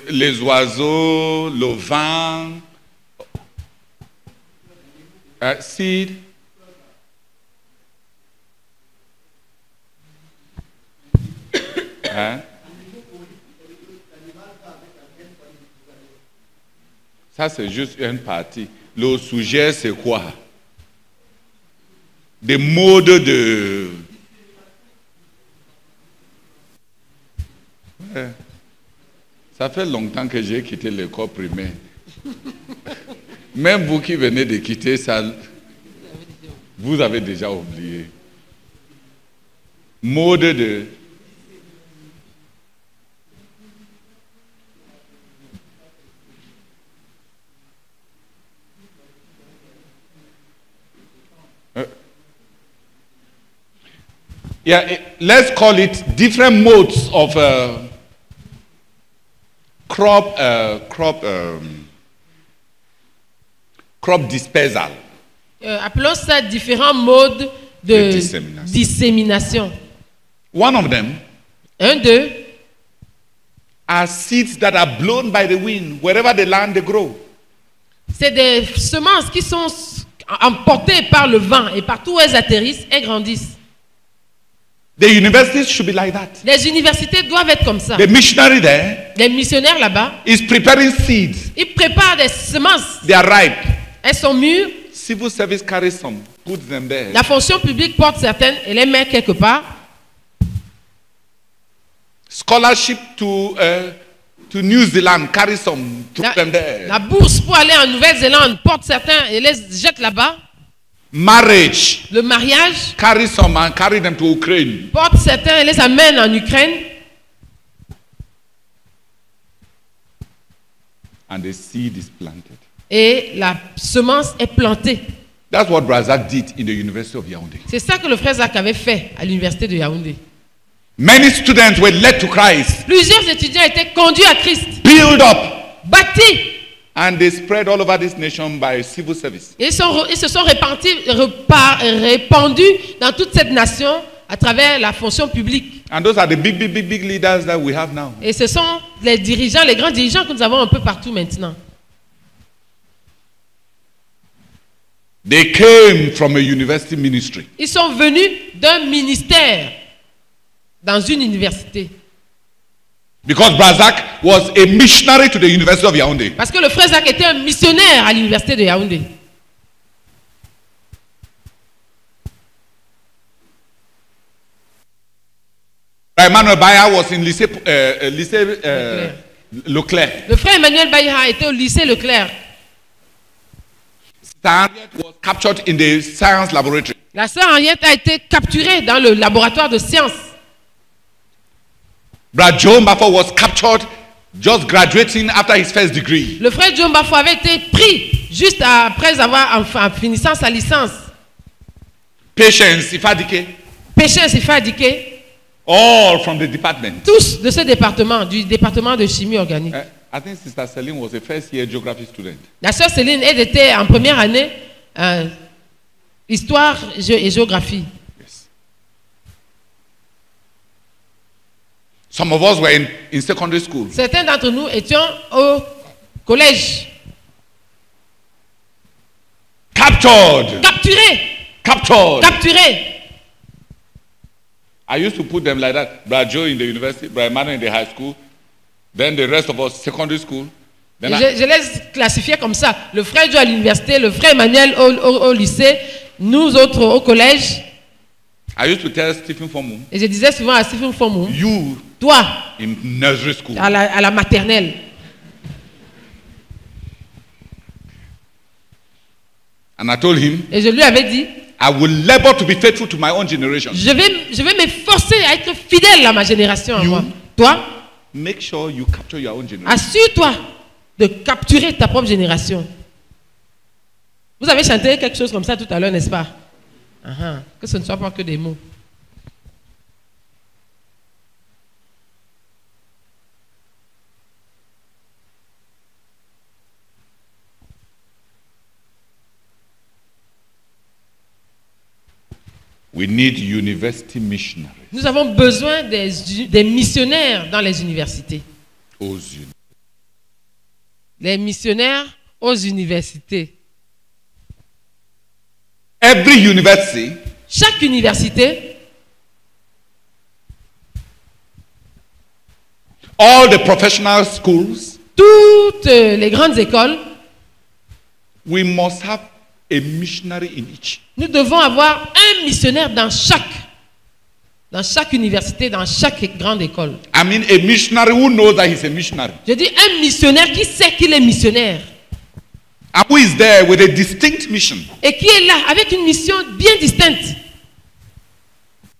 les oiseaux, le vent, seed. Ça, c'est juste une partie. Le sujet, c'est quoi? Des modes de... Ouais. Ça fait longtemps que j'ai quitté l'école primaire. Même vous qui venez de quitter ça, vous avez déjà oublié. Mode de... Yeah, let's call it different modes of crop dispersal. Appelons ça différents modes de dissémination. One of them Un d'eux are seeds that are blown by the wind wherever the land they grow. c'est des semences qui sont emportées par le vent et partout où elles atterrissent, elles grandissent. The universities should be like that. Les universités doivent être comme ça. The missionary there Les missionnaires là-bas, is preparing seeds. ils préparent des semences. They are ripe. Elles sont mûres. Civil service carries some, puts them there. La fonction publique porte certaines et les met quelque part. Scholarship to New Zealand carries some, put them there. La bourse pour aller en Nouvelle-Zélande porte certains et les jette là-bas. Marriage Le mariage carry some and carry them to Ukraine. porte certains et les amène en Ukraine. And the seed is planted. Et la semence est plantée. That's what Razak did in the University of Yaoundé. C'est ça que le frère Zach avait fait à l'université de Yaoundé. Many students were led to Christ, Plusieurs étudiants étaient conduits à Christ, built up, bâtis. and they spread all over this nation by civil service. Ils se sont répandus dans toute cette nation à travers la fonction publique. And those are the big leaders that we have now. Et ce sont les dirigeants, les grands dirigeants que nous avons un peu partout maintenant. They came from a university ministry. Ils sont venus d'un ministère dans une université. Because Brazak was a missionary to the University of Yaoundé. Parce que le frère Zach était un missionnaire à l'université de Yaoundé. Emmanuel Baya was in lycée Leclerc. Le frère Emmanuel Baïha était au lycée Leclerc. Henriette was captured in the science laboratory. La sœur Henriette a été capturée dans le laboratoire de sciences. Brad Joe Mbafo was captured just graduating after his first degree. Le frère John Bafo avait été pris juste après avoir en finissant sa licence. Patience Ifadike, Patience Ifadike, all from the department. tous de ce département, du département de chimie organique. I think Sister Celine was a first year geography student. La sœur Céline, elle était en première année histoire et géographie. Yes. Some of us were in secondary school. Certains d'entre nous étions au collège. Captured. Capturés, Captured. capturés. I used to put them like that. Brad Joe in the university, Brad Emmanuel in the high school, then the rest of us secondary school. Then Je les classifiais comme ça. Le frère Joe à l'université, le frère Emmanuel au lycée, nous autres au collège. I used to tell Stephen Fomu, Et je disais souvent à Stephen Fomu, you toi, in nursery school. à la maternelle, And I told him, et je lui avais dit, I will labor to be faithful to my own generation. je vais m'efforcer à être fidèle à ma génération. À You- moi. Toi, Make sure you capture your own generation. assure-toi de capturer ta propre génération. Vous avez chanté quelque chose comme ça tout à l'heure, n'est-ce pas? Que ce ne soit pas que des mots. We need university missionaries. Nous avons besoin des missionnaires dans les universités. Aux uni- Les missionnaires aux universités. Every university Chaque université, all the professional schools, toutes les grandes écoles, we must have a missionary in each. nous devons avoir un missionnaire dans chaque université, dans chaque grande école. I mean, a missionary who knows that he's a missionary. Je dis un missionnaire qui sait qu'il est missionnaire And who is there with a distinct mission et qui est là avec une mission bien distincte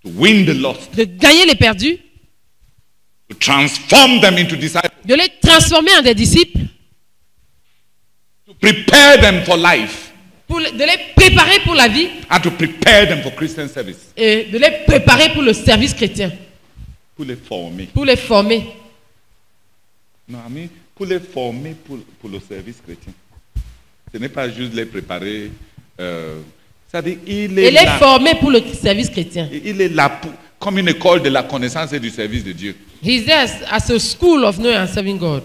to win the lost, de gagner les perdus, to transform them into disciples, de les transformer en des disciples, to prepare them for life, de les préparer pour la vie and to prepare them for Christian service. et de les préparer pour le service chrétien, Pour les former. pour les former. Non, I mean, pour les former pour le service chrétien. Ce n'est pas juste les préparer. C'est-à-dire, il Et est les là. former pour le service chrétien. Il est là comme une école de la connaissance et du service de Dieu. He is there as a school of knowing and serving God.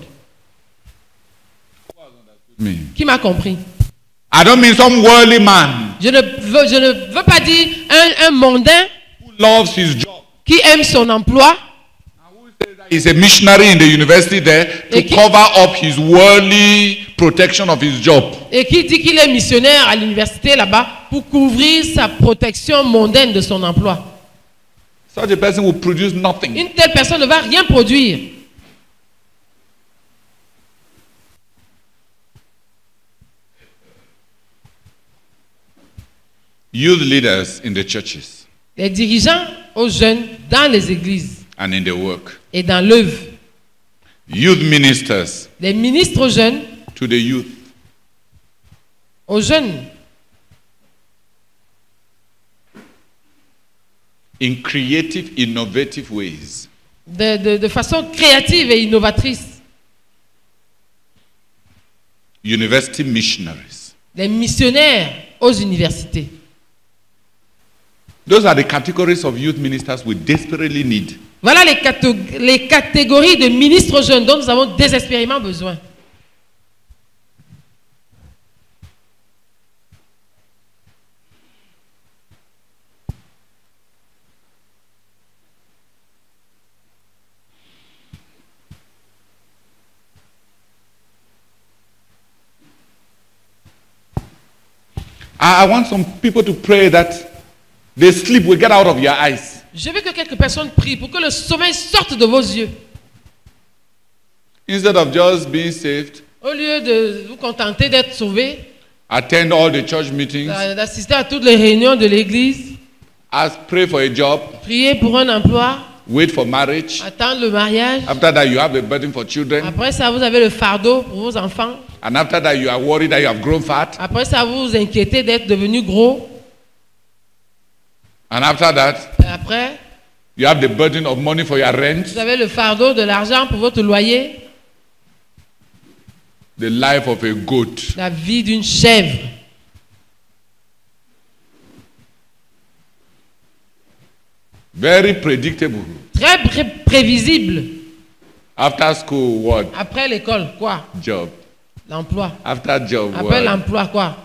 Me. Qui m'a compris? I don't mean some worldly man Je ne veux pas dire un mondain who loves his job. qui aime son emploi He's a missionary in the university there to Et qui- cover up his worldly protection of his job. et qui dit qu'il est missionnaire à l'université là-bas pour couvrir sa protection mondaine de son emploi. Such a person will produce nothing. Une telle personne ne va rien produire. Youth leaders in the churches Les dirigeants aux jeunes dans les églises and in the work. et dans l'œuvre. Youth ministers Les ministres aux jeunes, to the youth. aux jeunes, In creative, innovative ways. de façon créative et innovatrice. University missionaries. Les missionnaires aux universités. Those are the categories of youth ministers we desperately need. Voilà les catégories de ministres jeunes dont nous avons désespérément besoin. I want some people to pray that the sleep will get out of your eyes. Je veux que quelques personnes prient pour que le sommeil sorte de vos yeux. Instead of just being saved, Au lieu de vous contenter d'être sauvés, attend all the church meetings, d'assister à toutes les réunions de l'église, pray for a job, prier pour un emploi, wait for marriage. attendre le mariage. After that, you have a burden for children. Après ça, vous avez le fardeau pour vos enfants. And after that, you are worried that you have grown fat. Après ça, vous vous inquiétez d'être devenu gros. And after that, Et après, you have the burden of money for your rent. vous avez le fardeau de l'argent pour votre loyer. The life of a goat. La vie d'une chèvre. Very predictable. Très prévisible. After school, what? Après l'école, quoi? Job. L'emploi. After job, Après what? l'emploi, quoi?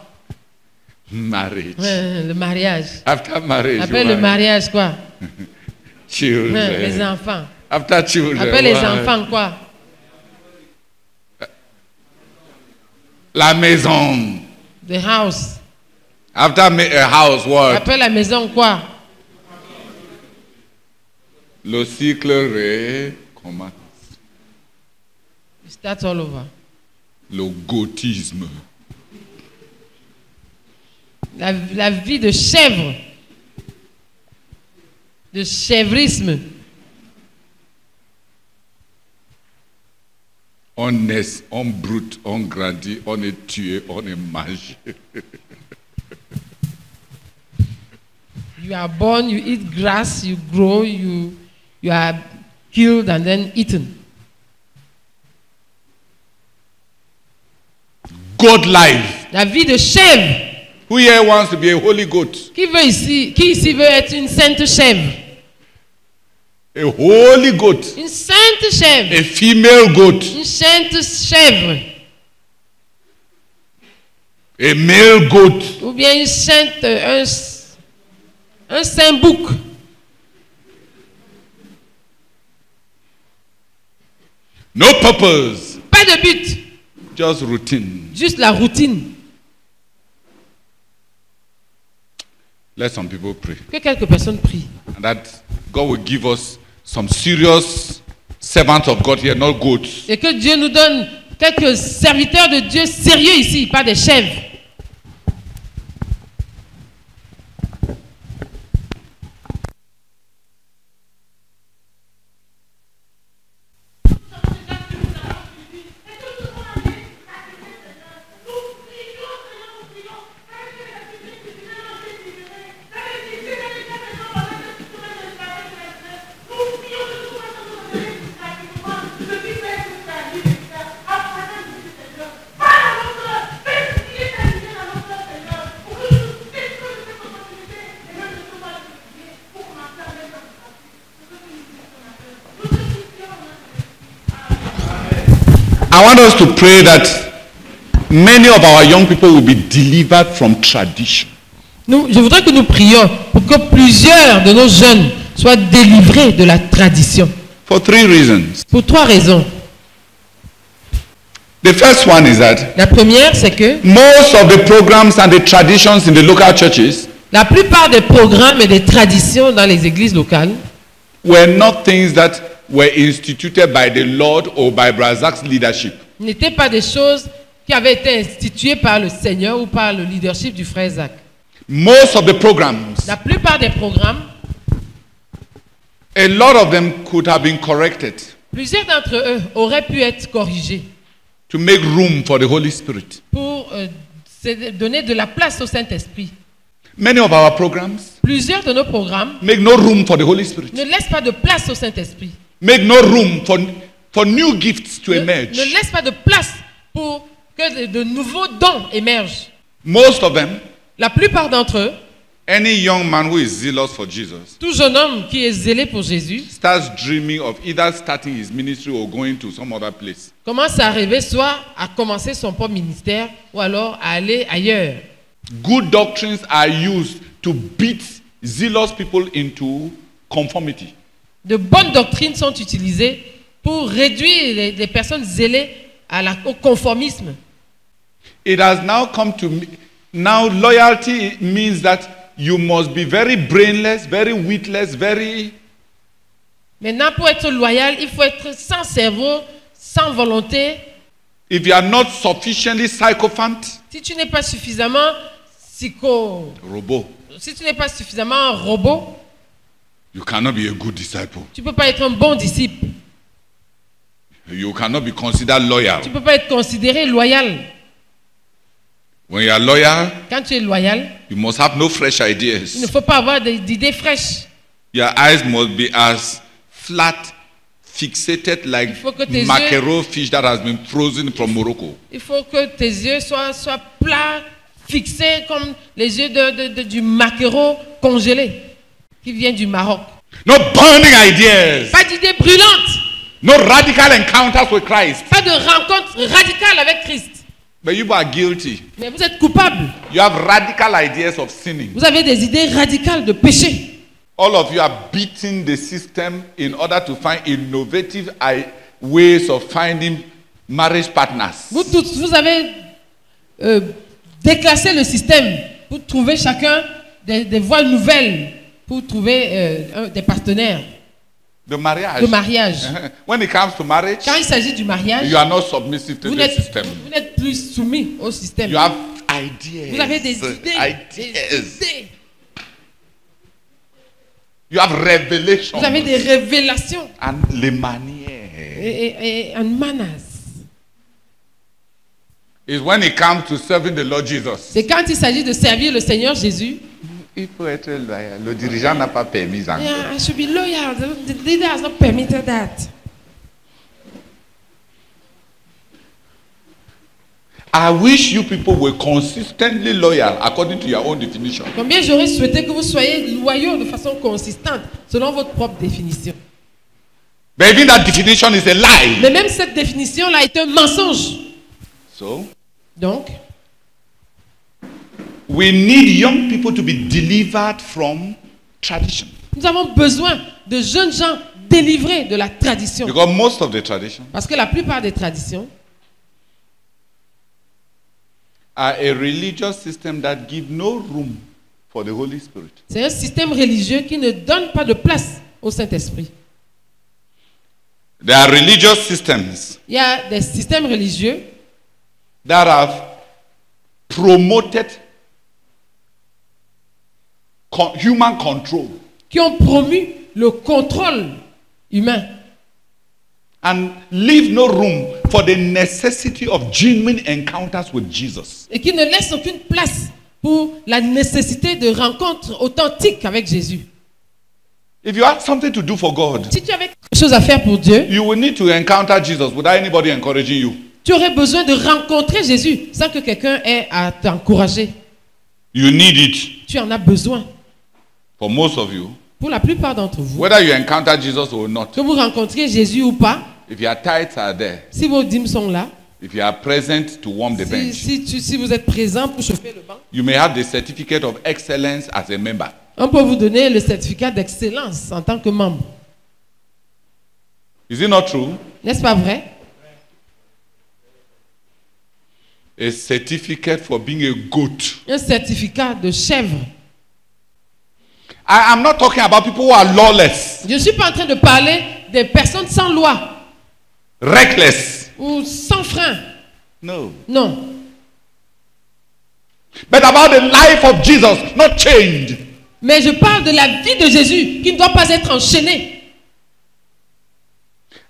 Marriage. Le mariage. After marriage, Après what? le mariage, quoi? Children. Les enfants. After children, Après les what? enfants, quoi? La maison. The house. After a house, what? Après la maison, quoi? Le cycle recommence. You start all over. Le gautisme. La vie de chèvre. De chèvrisme. On naît, on brute, on grandit, on est tué, on est mangé. You are born, you eat grass, you grow, you are killed and then eaten. Goat life. La vie de chèvre. Who here wants to be a holy goat? Qui ici veut être une sainte chèvre? A holy goat. Une sainte chèvre. A female goat. Une sainte chèvre. A male goat. Ou bien une sainte, un saint bouc. No purpose. Pas de but. Just routine. Juste la routine. Let some people pray. Que quelques personnes prient. And that God will give us some serious servants of God here, not goats. Et que Dieu nous donne quelques serviteurs de Dieu sérieux ici, pas des chèvres. I want us to pray that many of our young people will be delivered from tradition. Je voudrais que nous prions pour que plusieurs de nos jeunes soient délivrés de la tradition. For 3 reasons. Pour 3 raisons. The first one is that La première, c'est que most of the programs and the traditions in the local churches la plupart des programmes et des traditions dans les églises locales were not things that were instituted by the Lord or by Brazak's leadership. n'étaient pas des choses qui avaient été instituées par le Seigneur ou par le leadership du frère Zach. Most of the programs, La plupart des programmes, a lot of them could have been corrected plusieurs d'entre eux auraient pu être corrigés to make room for the Holy Spirit. pour donner de la place au Saint-Esprit. Many of our programs Plusieurs de nos programmes make no room for the Holy Spirit. ne laissent pas de place au Saint-Esprit. Make no room for new gifts to Ne emerge. laissent pas de place pour que de nouveaux dons émergent. Most of them La plupart d'entre eux Any young man who is zealous for Jesus Tout jeune homme qui est zélé pour Jésus starts dreaming of either starting his ministry or going to some other place. commence à rêver soit à commencer son propre ministère ou alors à aller ailleurs. Good doctrines are used to beat zealous people into conformity. De bonnes doctrines sont utilisées pour réduire les personnes zélées au conformisme. It has now come to me. Now loyalty means that you must be very brainless, very witless, very... Maintenant, pour être loyal, il faut être sans cerveau, sans volonté. If you are not sufficiently sycophant, Si tu n'es pas suffisamment robot, si tu n'es pas suffisamment un robot, you cannot be a good disciple. tu ne peux pas être un bon disciple. You cannot be considered loyal. Tu ne peux pas être considéré loyal. When you are loyal, Quand tu es loyal, you must have no fresh il ne ideas. faut pas avoir d'idées fraîches. Your eyes must be as flat, fixated like faut que tes mackerel fish that has been frozen from Morocco. Il faut que tes yeux soient plats, fixés comme les yeux du maquereau congelé qui vient du Maroc. No burning ideas. Pas d'idées brûlantes, No radical encounters with Christ. pas de rencontre radicale avec Christ. But you are guilty. Mais vous êtes coupable. You have radical ideas of sinning. Vous avez des idées radicales de péché. All of you are beating the system in order to find innovative ways of finding marriage partners. Vous tous, vous avez déclassé le système pour trouver chacun des voies nouvelles pour trouver des partenaires The marriage. de mariage. When it comes to marriage, Quand il s'agit du mariage, you are not submissive to vous the system. n'êtes plus soumis au système. You have ideas. Vous avez des idées. Ideas. Des idées. You have revelations. Vous avez des révélations And les manières. et manners. Is when it comes to serving the Lord Jesus. C'est quand il s'agit de servir le Seigneur Jésus. Il faut être loyal. Le dirigeant n'a pas permis encore. Yeah, I should be loyal. The leader has not permitted that. I wish you people were consistently loyal according to your own definition. Combien j'aurais souhaité que vous soyez loyaux de façon consistante selon votre propre définition. But even that definition is a lie. Mais même cette définition-là est un mensonge. So, Donc, we need young people to be delivered from tradition. nous avons besoin de jeunes gens délivrés de la tradition. Because most of the tradition Parce que la plupart des traditions are a religious system that give no room for the Holy Spirit. c'est un système religieux qui ne donne pas de place au Saint-Esprit. There are religious systems Il y a des systèmes religieux that have promoted human control qui ont promu le contrôle humain and leave no room for the necessity of genuine encounters with Jesus. et qui ne laissent aucune place pour la nécessité de rencontres authentiques avec Jésus. If you have something to do for God, Si tu avais quelque chose à faire pour Dieu, you will need to encounter Jesus without anybody encouraging you. tu aurais besoin de rencontrer Jésus sans que quelqu'un ait à t'encourager. You need it. Tu en as besoin. For most of you, Pour la plupart d'entre vous, whether you encounter Jesus or not, que vous rencontriez Jésus ou pas, if your tithes are there, si vos dîmes sont là, if you are present to warm the bench, si vous êtes présent pour chauffer le banc, you may have the certificate of excellence as a member. on peut vous donner le certificat d'excellence en tant que membre. Is it not true? N'est-ce pas vrai? A certificate for being a goat. Un certificat de chèvre. I am not talking about people who are lawless, Je ne suis pas en train de parler des personnes sans loi reckless. ou sans frein. No. Non. But about the life of Jesus, not chained. Mais je parle de la vie de Jésus qui ne doit pas être enchaînée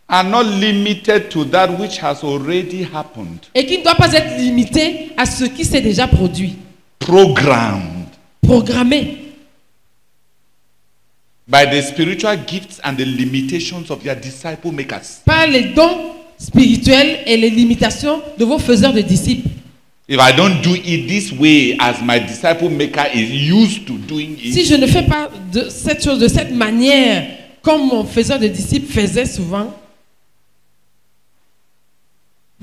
And not limited to that which has already happened. et qui ne doit pas être limitée à ce qui s'est déjà produit. Programmed Programmée by the spiritual gifts and the limitations of your disciple makers. par les dons spirituels et les limitations de vos faiseurs de disciples. If I don't do it this way as my disciple maker is used to doing Si it, je ne fais pas de cette chose de cette manière, comme mon faiseur de disciples faisait souvent,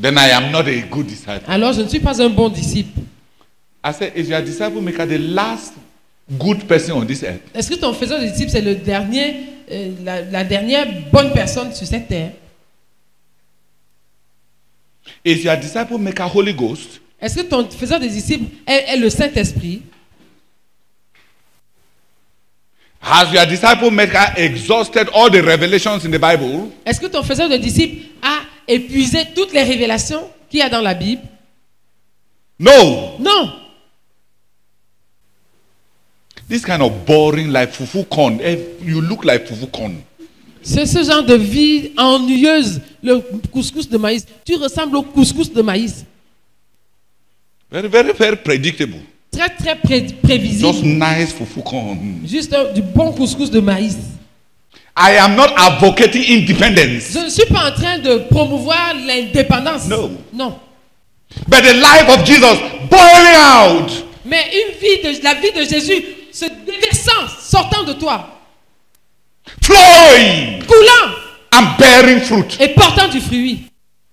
then I am not a good disciple. alors je ne suis pas un bon disciple. I said, is your disciple maker the last good person on this earth? Est-ce que ton faiseur de disciples, c'est le dernier, la dernière bonne personne sur cette terre? Is your disciple maker Holy Ghost? Est-ce que ton faiseur de disciples est le Saint-Esprit? Has your disciple maker exhausted all the revelations in the Bible? Est-ce que ton faiseur de disciples a épuisé toutes les révélations qu'il y a dans la Bible? No. Non. This kind of boring like fufu corn. You look like fufu corn. C'est ce genre de vie ennuyeuse, le couscous de maïs. Tu ressembles au couscous de maïs. Very, very, very predictable. Très, très prévisible. Just nice fufu corn. Juste du bon couscous de maïs. I am not advocating independence. Je ne suis pas en train de promouvoir l'indépendance. No. Non. But the life of Jesus boiling out. Mais la vie de Jésus se déversant, sortant de toi, Flowing coulant and bearing fruit. et portant du fruit.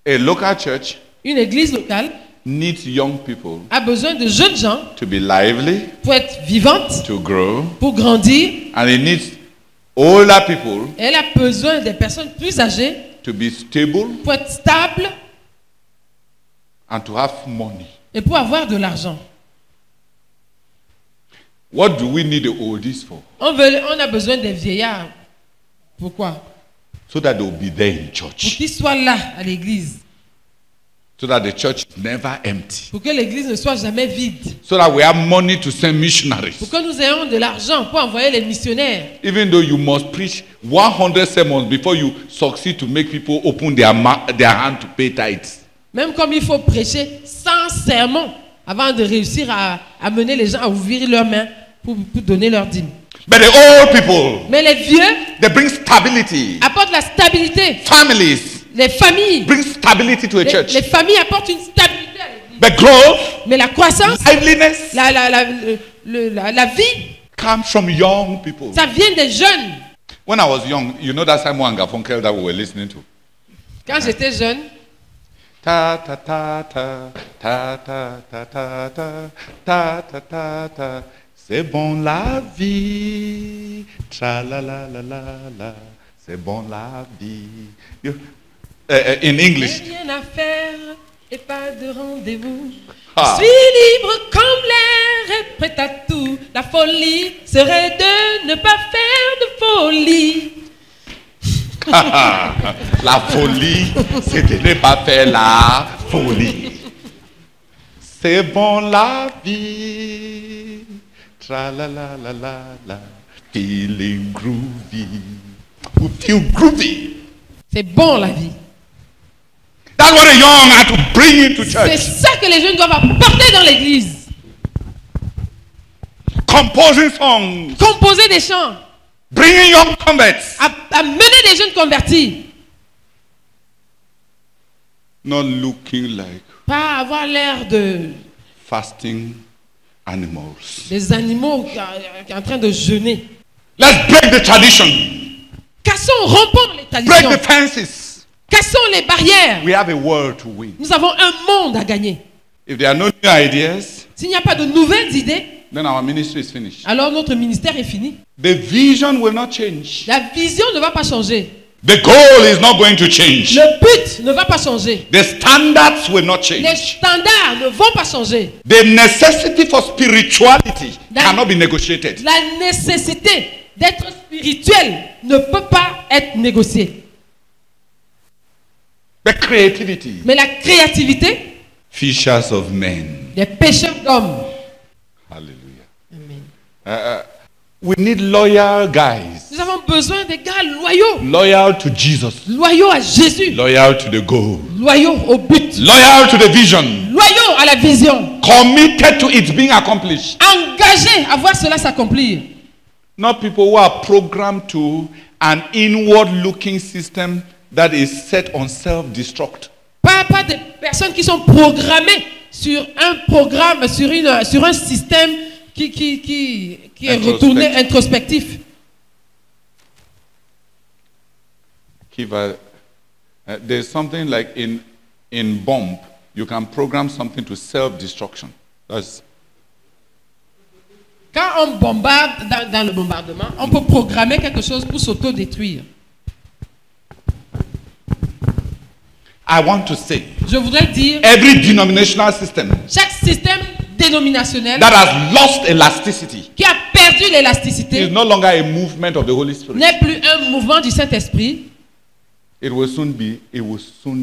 A local church Une église locale needs young people a besoin de jeunes gens to be lively, pour être vivantes, to grow, pour grandir. and it needs older people Elle a besoin des personnes plus âgées to be stable pour être stables and to have money. et pour avoir de l'argent. What do we need the oldies for? On a besoin des vieillards. Pourquoi? So that they will be there in Pour church. qu'ils soient là à l'église. So that the church is never empty. Pour que l'église ne soit jamais vide. So that we have money to send missionaries. Pour que nous ayons de l'argent pour envoyer les missionnaires. Even though you must preach 100 sermons before you succeed to make people open their hand to pay tithes. Même comme il faut prêcher 100 sermons avant de réussir à mener les gens à ouvrir leurs mains pour donner leur dîme. But the old people, Mais les vieux they bring stability. apportent la stabilité. Families Les familles, bring stability to a church. les familles apportent une stabilité à l'église. But growth, Mais la croissance, liveliness la vie, comes from young people. ça vient des jeunes. When I was young, you know that Simon and Garfunkel that we were listening to. Quand j'étais jeune, Ta ta ta ta ta ta ta ta ta ta ta ta ta. C'est bon la vie, tra la la la la la. C'est bon la vie. In English. rien à faire et pas de rendez-vous. Ah. Je suis libre comme l'air et prêt à tout. La folie serait de ne pas faire de folie. La folie, c'est de ne pas faire la folie. C'est bon la vie. Tra la la la la la. Feeling groovy. We feel groovy. C'est bon la vie. That's what the young are to bring into C'est church. ça que les jeunes doivent apporter dans l'église. Composing songs. Composer des chants. Bringing young converts. À mener des jeunes convertis. Not looking like Pas avoir l'air de fasting animals. des animaux qui sont en train de jeûner. Let's break the tradition. Cassons, rompons les Break traditions. the fences. Cassons les barrières. We have a world to win. Nous avons un monde à gagner. If there are no new ideas, S'il n'y a pas de nouvelles idées, then our ministry is finished. alors notre ministère est fini. The vision will not change. La vision ne va pas changer. The goal is not going to change. Le but ne va pas changer. The standards will not Les change. standards ne vont pas changer. The necessity for spirituality That- cannot be negotiated. La nécessité d'être spirituel ne peut pas être négociée. The creativity. Mais la créativité Fishers of men. des pêcheurs d'hommes. Hallelujah. Amen. We need loyal guys. Nous avons besoin des gars loyaux. Loyal to Jesus. Loyaux à Jésus. Loyal to the goal. Loyaux au but. Loyal to the vision. Loyaux à la vision. Committed to it being accomplished. Engagés à voir cela s'accomplir. Not people who are programmed to an inward-looking system that is set on self-destruct. Pas des personnes qui sont programmées sur un programme, sur un système qui est retourné introspectif. There's something like in bomb, you can program something to self-destruction. Quand on bombarde dans le bombardement, on peut programmer quelque chose pour s'autodétruire. I want to say, Je voudrais dire, every denominational system chaque système dénominationnel that has lost elasticity qui a perdu l'élasticité is no longer a movement of the Holy Spirit. n'est plus un mouvement du Saint-Esprit. It will soon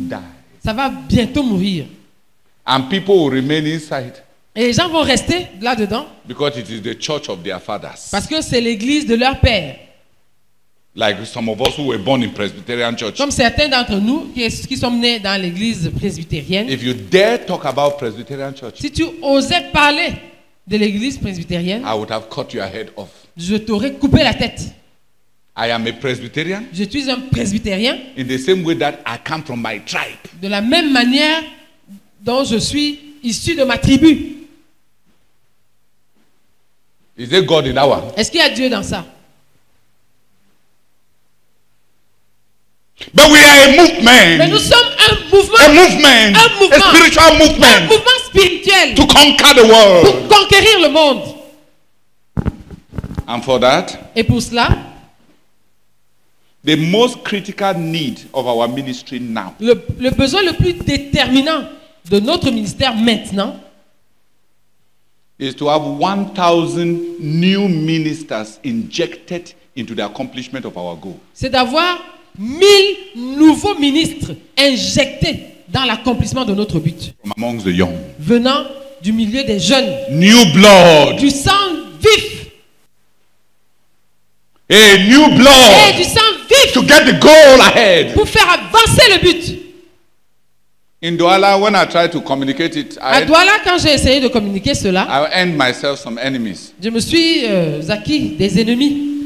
die. Ça va bientôt mourir. And people will remain inside Et les gens vont rester là-dedans because it is the church of their fathers. parce que c'est l'église de leur père. Like some of us who were born in Presbyterian church. Comme certains d'entre nous qui sommes nés dans l'église presbytérienne. If you dare talk about Presbyterian church, Si tu osais parler de l'église presbytérienne, I would have cut your head off. je t'aurais coupé la tête. I am a Presbyterian Je suis un presbytérien in the same way that I come from my tribe. de la même manière dont je suis issu de ma tribu. Is there God in that one? Est-ce qu'il y a Dieu dans ça? But we are a Mais nous movement. sommes un mouvement, A movement. Un mouvement. A spiritual un movement mouvement spirituel to conquer the world. pour conquérir le monde. And for that, Et pour cela, the most critical need of our ministry now le besoin le plus déterminant de notre ministère maintenant, is to have 1,000 new ministers injected into the accomplishment of our goal. c'est d'avoir 1000 nouveaux ministres injectés dans l'accomplissement de notre but, From amongst the young. venant du milieu des jeunes, New blood. du sang vif, A new et blood du sang vif to get the goal ahead. pour faire avancer le but. In Douala, when I tried to communicate it, À Douala, quand j'ai essayé de communiquer cela, I earned myself some enemies. je me suis acquis des ennemis.